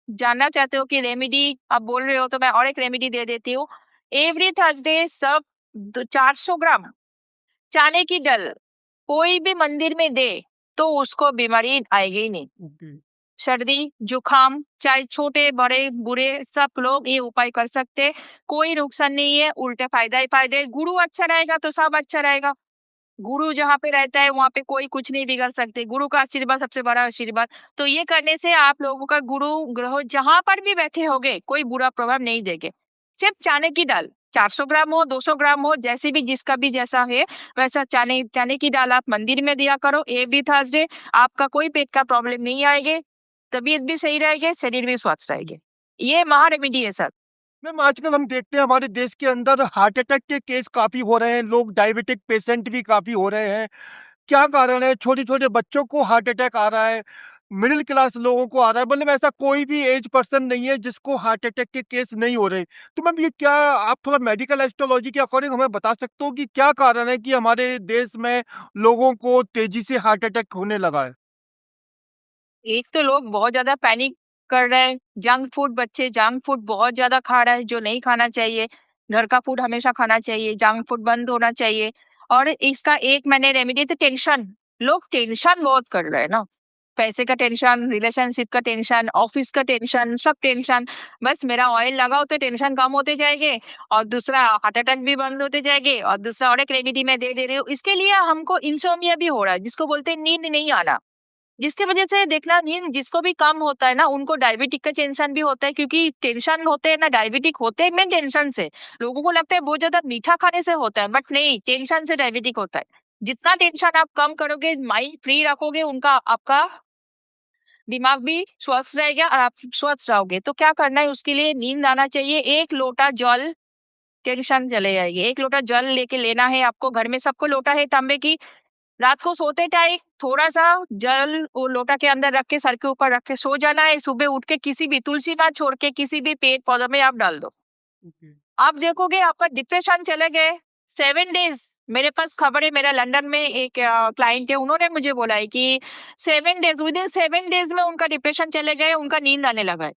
Speaker 2: जानना चाहते हो कि रेमेडी आप बोल रहे हो तो मैं और एक रेमेडी दे देती हूँ। एवरी थर्सडे सब 400 ग्राम चने की दाल कोई भी मंदिर में दे तो उसको बीमारी आएगी ही नहीं।
Speaker 1: ओके।
Speaker 2: सर्दी, जुकाम, चाहे छोटे, बड़े, बूढ़े सब लोग ये उपाय कर सकते हैं। कोई नुकसान नहीं है, उल्टे फायदा ही फायदे। गुरु अच्छा रहेगा तो सब अच्छा रहेगा। गुरु जहाँ पे रहता है वहाँ पे कोई कुछ नहीं बिगड़ सकते। गुरु का आशीर्वाद सबसे बड़ा आशीर्वाद। तो ये करने से आप लोगों का गुरु ग्रह जहाँ पर भी बैठे होंगे कोई बुरा प्रभाव नहीं देंगे। सिर्फ चने की दाल 400 ग्राम हो, 200 ग्राम हो, जैसे भी जिसका भी जैसा है वैसा चने चने की दाल आप मंदिर में दिया करो एवरी थर्सडे। आपका कोई पेट का प्रॉब्लम नहीं आएगी, तबीयत भी सही रहेगी, शरीर भी स्वस्थ रहेगी। ये महा रेमेडी है सर।
Speaker 1: मैम आजकल हम देखते हैं हमारे देश के अंदर हार्ट अटैक के केस काफी हो रहे हैं, लोग डायबिटिक पेशेंट भी काफी हो रहे हैं। क्या कारण है? छोटे छोटे बच्चों को हार्ट अटैक आ रहा है, मिडिल क्लास लोगों को आ रहा है, मतलब ऐसा कोई भी एज पर्सन नहीं है जिसको हार्ट अटैक के केस नहीं हो रहे। तो मैम ये क्या आप थोड़ा मेडिकल एस्ट्रोलॉजी के अकॉर्डिंग हमें बता सकते हो कि क्या कारण है कि हमारे देश में लोगों को तेजी से हार्ट अटैक होने लगा है?
Speaker 2: एक तो लोग बहुत ज़्यादा पैनिक कर रहे हैं, जंक फूड बच्चे जंक फूड बहुत ज़्यादा खा रहे हैं, जो नहीं खाना चाहिए। घर का फूड हमेशा खाना चाहिए, जंक फूड बंद होना चाहिए। और इसका एक मैंने रेमेडी तो टेंशन, लोग टेंशन बहुत कर रहे हैं ना, पैसे का टेंशन, रिलेशनशिप का टेंशन, ऑफिस का टेंशन, सब टेंशन। बस मेरा ऑयल लगाओ तो टेंशन कम होते जाएंगे और दूसरा हार्ट अटैक भी बंद होते जाएंगे और दूसरा और एक रेमेडी मैं दे दे रही हूँ। इसके लिए हमको इंसोम्निया भी हो रहा है, जिसको बोलते हैं नींद नहीं आना। जिसकी वजह से देखना नींद जिसको भी कम होता है ना उनको डायबिटिक का टेंशन भी होता है, क्योंकि टेंशन होते हैं ना डायबिटिक होते हैं मेन टेंशन से। लोगों को लगता है बहुत ज्यादा मीठा खाने से होता है, बट नहीं, टेंशन से डायबिटिक होता है। जितना टेंशन आप कम करोगे, माइंड फ्री रखोगे, उनका आपका दिमाग भी स्वस्थ रहेगा और आप स्वस्थ रहोगे। तो क्या करना है उसके लिए, नींद आना चाहिए, 1 लोटा जल, टेंशन चले जाएगी। 1 लोटा जल लेके लेना है आपको, घर में सबको लोटा है तांबे की। रात को सोते टाइम थोड़ा-सा जल वो लोटा के अंदर रख के सर के ऊपर रख के सो जाना है। सुबह उठ के किसी भी तुलसी ना छोड़ के किसी भी पेड़-पौधे में आप डाल दो।
Speaker 1: ओके।
Speaker 2: आप देखोगे आपका डिप्रेशन चले गए। 7 डेज़ मेरे पास खबर है, मेरा लंदन में एक क्लाइंट है, उन्होंने मुझे बोला है कि 7 डेज़ विदिन 7 डेज़ में उनका डिप्रेशन चले गए, उनका नींद आने लगा है।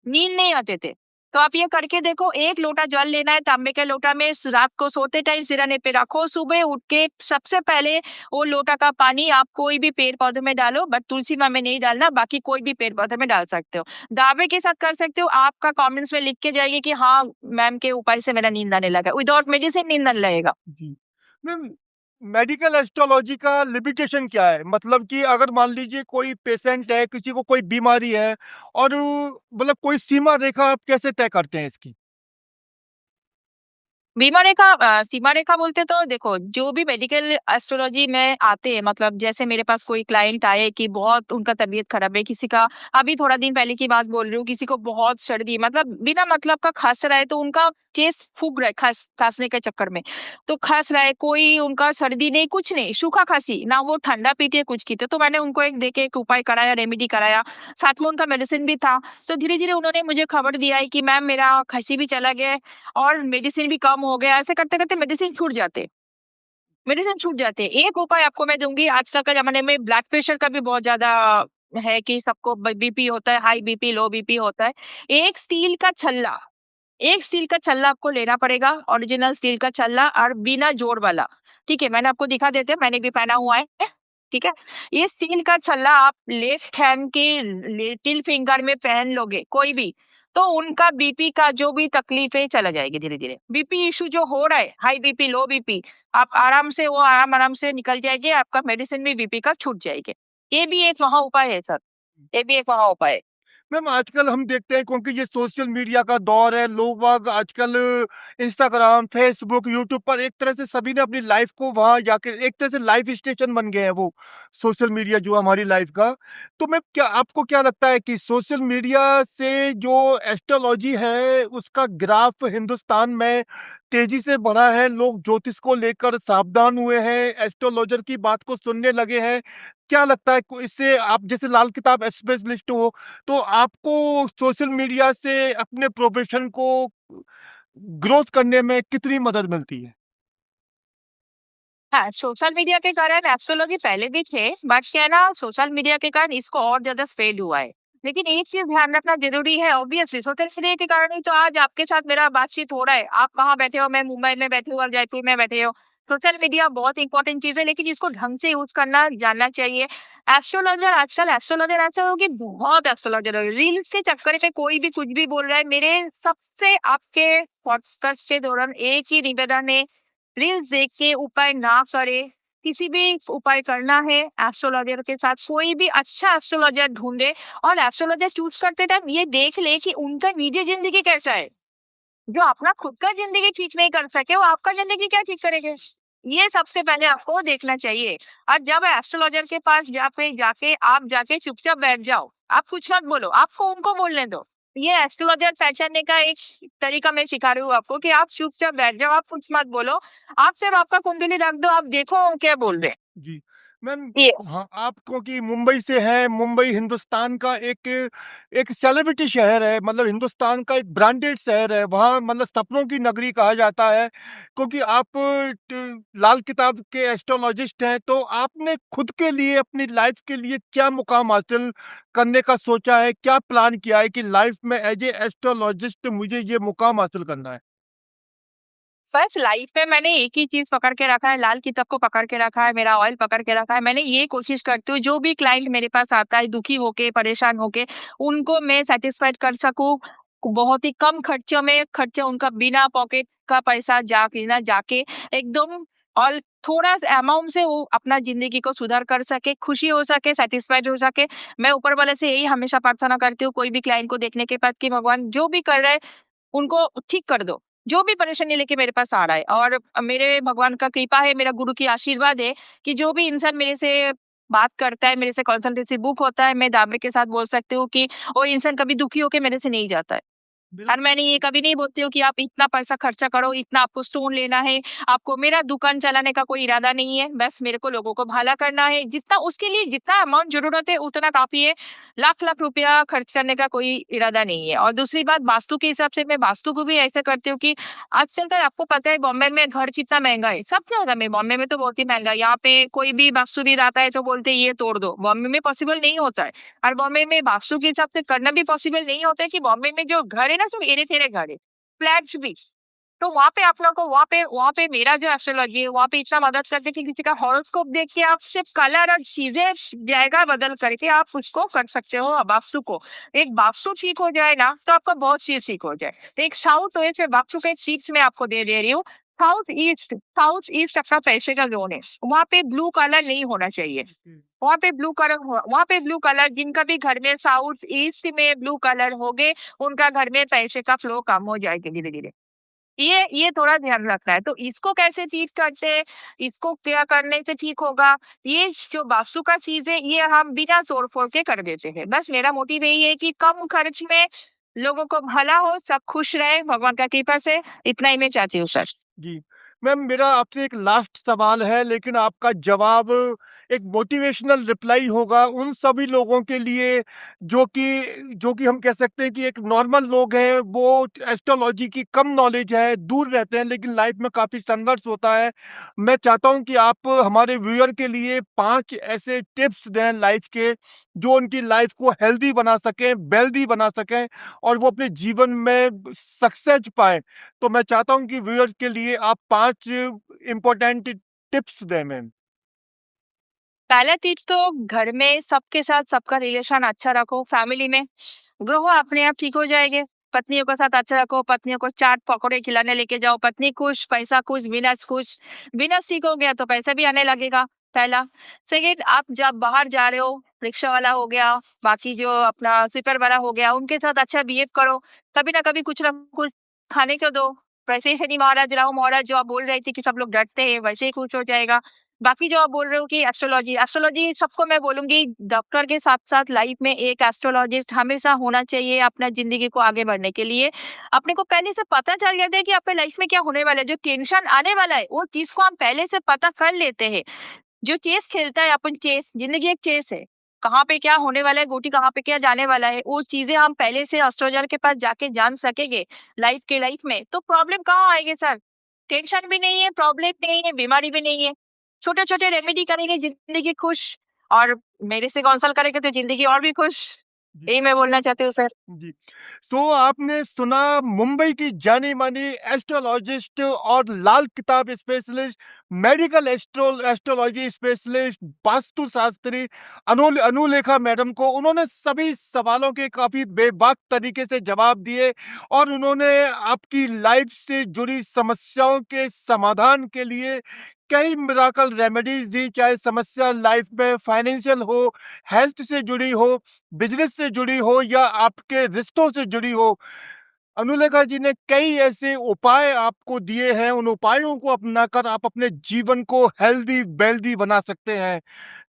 Speaker 2: नींद नहीं आते थे। तो आप ये करके देखो, 1 लोटा जल लेना है तांबे के लोटा में, रात को सोते टाइम सिरहाने पे रखो, सुबह उठ के सबसे पहले वो लोटा का पानी आप कोई भी पेड़-पौधे में डालो, बट तुलसी माँ में नहीं डालना, बाकी कोई भी पेड़-पौधे में डाल सकते हो। दावे के साथ कर सकते हो, आपका कमेंट्स में लिख के जाइए कि हाँ, मैम के उपाय से मेरा नींद आने लगा। विदाउट मेडिसिन नींद आने लगेगा।
Speaker 1: जी। मैम मेडिकल एस्ट्रोलॉजी का लिमिटेशन क्या है? मतलब कि अगर मान लीजिए कोई पेशेंट है, किसी को कोई बीमारी है और मतलब कोई सीमा रेखा आप कैसे तय करते हैं इसकी?
Speaker 2: सीमा रेखा बोलते तो देखो, जो भी मेडिकल एस्ट्रोलॉजी में आते हैं, मतलब जैसे मेरे पास कोई क्लाइंट आए कि बहुत उनका तबीयत खराब है, किसी का अभी थोड़ा दिन पहले की बात बोल रही हूँ, किसी को बहुत सर्दी मतलब बिना मतलब का खांस रहा है, तो उनका चेस्ट फूक रहा है खांसने के चक्कर में। तो खांस रहा है, कोई उनका सर्दी नहीं, कुछ नहीं, सूखा खांसी, ना वो ठंडा पीते हैं, कुछ पीते। तो मैंने उनको एक देके एक उपाय कराया, रेमेडी कराया, साथ में उनका मेडिसिन भी था। तो धीरे-धीरे उन्होंने मुझे खबर दिया है कि मैम मेरा खांसी भी चला गया है और मेडिसिन भी कम हो गया। ऐसे करते-करते मेडिसिन छूट जाते। एक उपाय आपको मैं दूँगी, आजकल के ज़माने में ब्लड प्रेशर का भी बहुत ज़्यादा है कि सबको बीपी होता है, हाई बीपी, लो बीपी होता है। एक स्टील का छल्ला एक स्टील का छल्ला आपको लेना पड़ेगा, ओरिजिनल स्टील का छल्ला और बिना जोड़ वाला। ठीक है, मैंने आपको दिखा देते हैं, मैंने भी पहना हुआ है। ठीक है? ये स्टील का छल्ला आप लेफ्ट हैंड के लिटिल फिंगर में पहन लोगे, कोई भी। तो उनका बीपी का जो भी तकलीफ है चला जाएगी धीरे-धीरे। बीपी इश्यू जो हो रहा है, हाई बीपी, लो बीपी, आप आराम से वो आराम-आराम से निकल जाएगी, आपका मेडिसिन भी बीपी का छूट जाएगी। ये भी एक वहाँ उपाय है सर, ये भी एक वहाँ उपाय है।
Speaker 1: मैम आजकल हम देखते हैं क्योंकि ये सोशल मीडिया का दौर है, लोग बाग आजकल इंस्टाग्राम, फेसबुक, यूट्यूब पर एक तरह से सभी ने अपनी लाइफ को वहाँ जाके एक तरह से लाइफ स्टेशन बन गए हैं वो सोशल मीडिया जो हमारी लाइफ का। तो मैं क्या आपको क्या लगता है कि सोशल मीडिया से जो एस्ट्रोलॉजी है उसका ग्राफ हिंदुस्तान में तेजी से बढ़ा है, लोग ज्योतिष को लेकर सावधान हुए हैं, एस्ट्रोलॉजर की बात को सुनने लगे हैं। क्या लगता है इससे आप जैसे लाल किताब स्पेशलिस्ट हो तो आपको सोशल मीडिया से अपने प्रोफेशन को ग्रोथ करने में कितनी मदद मिलती है?
Speaker 2: हाँ, सोशल मीडिया के कारण एस्ट्रोलॉजी पहले भी थे, बट क्या है ना सोशल मीडिया के कारण इसको और ज़्यादा स्प्रेड हुआ है। लेकिन एक चीज़ ध्यान रखना ज़रूरी है ऑब्वियसली सोशल मीडिया के कारण ही तो आज आपके साथ मेरा बातचीत हो रहा है। आप वहाँ बैठे हो, मैं मुंबई में बैठी हूँ, आप जयपुर में बैठे हो। सोशल मीडिया बहुत इंपॉर्टेंट चीज़ है लेकिन इसको ढंग से यूज़ करना जानना चाहिए। एस्ट्रोलॉजर आजकल हो कि बहुत एस्ट्रोलॉजर हो गए। रील्स के चक्कर में कोई भी कुछ भी बोल रहा है। मेरे सबसे आपके पॉडकास्ट के दौरान एक ही निवेदन है रील्स देख के उपाय ना करे। किसी भी उपाय करना है एस्ट्रोलॉजर के साथ कोई भी अच्छा एस्ट्रोलॉजर ढूंढे और एस्ट्रोलॉजर चूज करते टाइम ये देख ले कि उनका निजी जिंदगी कैसा है। जो अपना खुद का जिंदगी ठीक नहीं कर सके वो आपका जिंदगी क्या ठीक करेंगे। ये सबसे पहले आपको देखना चाहिए। और जब एस्ट्रोलॉजर के पास जाके जाके आप जाके चुपचाप बैठ जाओ, आप कुछ मत बोलो, आपको उनको बोलने दो। ये एस्ट्रोलॉजर पहचानने का एक तरीका मैं सिखा रही हूँ आपको कि आप चुपचाप बैठ जाओ, आप कुछ मत बोलो। आप सिर्फ आपका कुंडली रख दो, आप देखो वो क्या बोल रहे हैं।
Speaker 1: जी। मैम
Speaker 2: ये
Speaker 1: हाँ, आप क्योंकि मुंबई से हैं, मुंबई हिंदुस्तान का एक एक सेलिब्रिटी शहर है, मतलब हिंदुस्तान का एक ब्रांडेड शहर है, वहाँ मतलब सपनों की नगरी कहा जाता है, क्योंकि आप लाल किताब के एस्ट्रोलॉजिस्ट हैं, तो आपने खुद के लिए, अपनी लाइफ के लिए क्या मुकाम हासिल करने का सोचा है? क्या प्लान किया है कि लाइफ में एज ए एस्ट्रोलॉजिस्ट मुझे ये मुकाम हासिल करना है?
Speaker 2: बस लाइफ में मैंने एक ही चीज पकड़ के रखा है, लाल किताब को पकड़ के रखा है, मेरा ऑयल पकड़ के रखा है। मैंने ये कोशिश करती हूँ जो भी क्लाइंट मेरे पास आता है दुखी होके, परेशान होके, उनको मैं सैटिस्फाइड कर सकूँ। बहुत ही कम खर्चों में खर्चा उनका बिना पॉकेट का पैसा जाके एकदम और थोड़ा सा अमाउंट से वो अपना जिंदगी को सुधार कर सके, खुशी हो सके, सैटिस्फाइड हो सके। मैं ऊपर वाले से यही हमेशा प्रार्थना करती हूँ कोई भी क्लाइंट को देखने के बाद कि भगवान जो भी कर रहे हैं उनको ठीक कर दो। जो भी परेशानी लेके मेरे पास आ रहा है और मेरे भगवान का कृपा है, मेरा गुरु की आशीर्वाद है कि जो भी इंसान मेरे से बात करता है, मेरे से कंसल्टेंसी बुक होता है, मैं दावे के साथ बोल सकती हूँ कि वो इंसान कभी दुखी होके मेरे से नहीं जाता है। और
Speaker 1: बिल्कुल।
Speaker 2: मैंने ये कभी नहीं बोलती हूँ कि आप इतना पैसा खर्चा करो, इतना आपको सोन लेना है, आपको मेरा दुकान चलाने का कोई इरादा नहीं है, बस मेरे को लोगों को भला करना है, जितना उसके लिए जितना अमाउंट ज़रूरत है उतना काफ़ी है, लाख-लाख रुपया खर्च करने का कोई इरादा नहीं है। और दूसरी बात वास्तु के हिसाब से मैं वास्तु को भी ऐसा करती हूँ कि आजकल का आपको पता है बॉम्बे में घर कितना महँगा है, सब जगह में बॉम्बे में तो बहुत ही महँगा है, यहाँ पे कोई भी वास्तुविद आता है तो बोलते हैं ये तोड़ दो, बॉम्बे में पॉसिबल नहीं होता है। और बॉम्बे में वास्तु के हिसाब से करना भी पॉसिबल नहीं होता है कि बॉम्बे में जो घर है ना सब एरे-तेरे घर है, फ्लैट्स भी। तो वहाँ पे आप लोग को वहाँ पे मेरा जो एस्ट्रोलॉजी है वहाँ पे इतना मदद करते हैं कि किसी का हॉरोस्कोप देख के आप सिर्फ कलर और चीजें जगह बदल करके आप उसको कर सकते हो वास्तु को। एक वास्तु ठीक हो जाए ना तो आपका बहुत चीज ठीक हो जाए। तो एक साउथ वेस्ट वास्तु के सीट्स में आपको दे रही हूँ। साउथ ईस्ट आपका पैसे का जोन है। वहाँ पे ब्लू कलर नहीं होना चाहिए। वहाँ पे ब्लू कलर जिनका भी घर में साउथ ईस्ट में ब्लू कलर हो गए उनका घर में पैसे का फ्लो कम हो जाएगा धीरे धीरे। ये थोड़ा ध्यान रखना है। तो इसको कैसे ठीक करते हैं, इसको क्या करने से ठीक होगा, ये जो वास्तु का चीज़ है, ये हम बिना तोड़-फोड़ के कर देते हैं। बस मेरा मोटिव यही है कि कम खर्च में लोगों को भला हो, सब खुश रहें भगवान का कृपा से, इतना ही मैं चाहती हूँ सर।
Speaker 1: जी। मैम मेरा आपसे एक लास्ट सवाल है, लेकिन आपका जवाब एक मोटिवेशनल रिप्लाई होगा उन सभी लोगों के लिए जो कि हम कह सकते हैं कि एक नॉर्मल लोग हैं, वो एस्ट्रोलॉजी की कम नॉलेज है, दूर रहते हैं, लेकिन लाइफ में काफ़ी संघर्ष होता है। मैं चाहता हूँ कि आप हमारे व्यूअर के लिए 5 ऐसे टिप्स दें लाइफ के, जो उनकी लाइफ को हेल्दी बना सकें, वेल्दी बना सकें और वो अपने जीवन में सक्सेस पाएँ। तो मैं चाहता हूँ कि व्यूअर्स के लिए आप 5 इम्पोर्टेंट टिप्स दें मैम।
Speaker 2: पहला टिप्स तो घर में सबके साथ सबका रिलेशन अच्छा रखो, फैमिली में, ग्रह अपने आप ठीक हो जाएँगे। पत्नियों के साथ अच्छा रखो, पत्नियों को चाट पकौड़े खिलाने लेके जाओ, पत्नी खुश, पैसा खुश, बिज़नेस खुश। बिज़नेस ठीक हो गया तो पैसा भी आने लगेगा, पहला। सेकंड, आप जब बाहर जा रहे हो, रिक्शा वाला हो गया, बाकी जो अपना स्वीपर वाला हो गया, उनके साथ अच्छा बिहेव करो। कभी ना कभी कुछ ना कुछ खाने को दो। वैसे ही शनि महाराज, राहु महाराज जो आप बोल रहे थे कि सब लोग डरते हैं, वैसे ही खुश हो जाएगा। बाकी जो आप बोल रहे हो कि एस्ट्रोलॉजी, एस्ट्रोलॉजी सबको मैं बोलूँगी डॉक्टर के साथ-साथ लाइफ में एक एस्ट्रोलॉजिस्ट हमेशा होना चाहिए अपना ज़िंदगी को आगे बढ़ने के लिए। अपने को पहले से पता चल जाता है कि आपके लाइफ में क्या होने वाला है, जो टेंशन आने वाला है, वो चीज़ को हम पहले से पता कर लेते हैं। जो चेस खेलता है अपन चेस, ज़िंदगी एक चेस है। कहाँ पे क्या होने वाला है, गोटी कहाँ पे क्या जाने वाला है, वो चीज़ें हम पहले से एस्ट्रोलॉजर के पास जाके जान सकेंगे लाइफ में, तो प्रॉब्लम कहाँ आएगी सर? टेंशन भी नहीं है, प्रॉब्लम नहीं है, बीमारी भी नहीं है। छोटे-छोटे रेमेडी करेंगे ज़िंदगी खुश और मेरे से कंसल्ट करेंगे तो ज़िंदगी और भी खुश।
Speaker 1: जी।
Speaker 2: यही मैं बोलना चाहती हूँ सर।
Speaker 1: जी। सो आपने सुना मुंबई की जानी-मानी एस्ट्रोलॉजिस्ट और लाल किताब specialist, medical astrology specialist, vastu Shastri Anulekha madam को। उन्होंने सभी सवालों के काफ़ी बेबाक तरीके से जवाब दिए और उन्होंने आपकी लाइफ से जुड़ी समस्याओं के समाधान के लिए कई मिरेकल रेमेडीज़ दी, चाहे समस्या लाइफ में फाइनेंशियल हो, हेल्थ से जुड़ी हो, बिजनेस से जुड़ी हो या आपके रिश्तों से जुड़ी हो। अनुलेखा जी ने कई ऐसे उपाय आपको दिए हैं, उन उपायों को अपनाकर आप अपने जीवन को हेल्दी वेल्दी बना सकते हैं।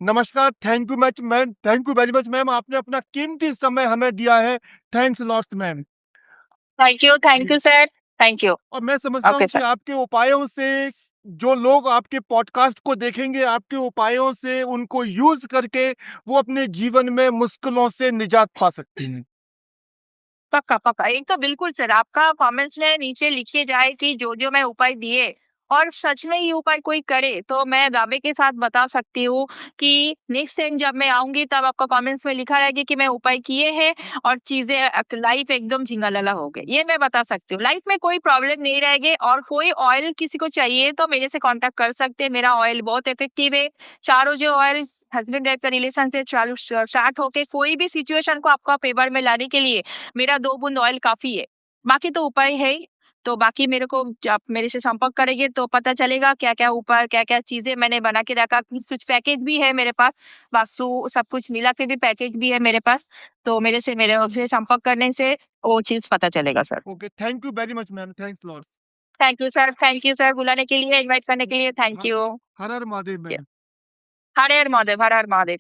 Speaker 1: नमस्कार, thank you very much ma'am, आपने अपना कीमती समय हमें दिया है। Thanks lots ma'am.
Speaker 2: Thank you sir, thank you.
Speaker 1: और मैं समझता
Speaker 2: ओके
Speaker 1: हूँ कि
Speaker 2: सर।
Speaker 1: आपके उपायों से जो लोग आपके पॉडकास्ट को देखेंगे, आपके उपायों से उनको यूज़ करके वो अपने जीवन में मुश्किलों से निजात पा सकते हैं।
Speaker 2: पक्का, पक्का। एक तो बिल्कुल सर, आपका कमेंट्स में नीचे लिखे जाए कि जो-जो मैं उपाय दिए और सच में ये उपाय कोई करे, तो मैं दावे के साथ बता सकती हूँ कि नेक्स्ट टाइम जब मैं आऊँगी तब आपका कमेंट्स में लिखा रहेगा कि मैं उपाय किए हैं और चीज़ें लाइफ एकदम झिंगालाला हो गई। ये मैं बता सकती हूँ। लाइफ में कोई प्रॉब्लम नहीं रहेगी और कोई ऑयल किसी को चाहिए तो मेरे से कॉन्टैक्ट कर सकते हैं। मेरा ऑयल बहुत इफेक्टिव है। चारों जो ऑयल हस्बैंड वाइफ का रिलेशन से चालू स्टार्ट होके कोई भी सिचुएशन को आपका फेवर में लाने के लिए मेरा 2 बूंद ऑयल काफ़ी है। बाकी तो उपाय है ही, तो बाकी मेरे को आप मेरे से संपर्क करेंगे तो पता चलेगा क्या-क्या उपाय, क्या-क्या चीज़ें मैंने बना के रखा। कुछ पैकेज भी है मेरे पास, वास्तु सब कुछ मिला के भी पैकेज भी है मेरे पास। तो मेरे से संपर्क करने से वो चीज़ पता चलेगा sir.
Speaker 1: Okay, thank you very much ma'am, thanks lots.
Speaker 2: Thank you sir बुलाने के लिए, इनवाइट करने के लिए thank
Speaker 1: her
Speaker 2: you.
Speaker 1: Her her Mahadev ma'am.
Speaker 2: Her her Mahadev, her her Mahadev.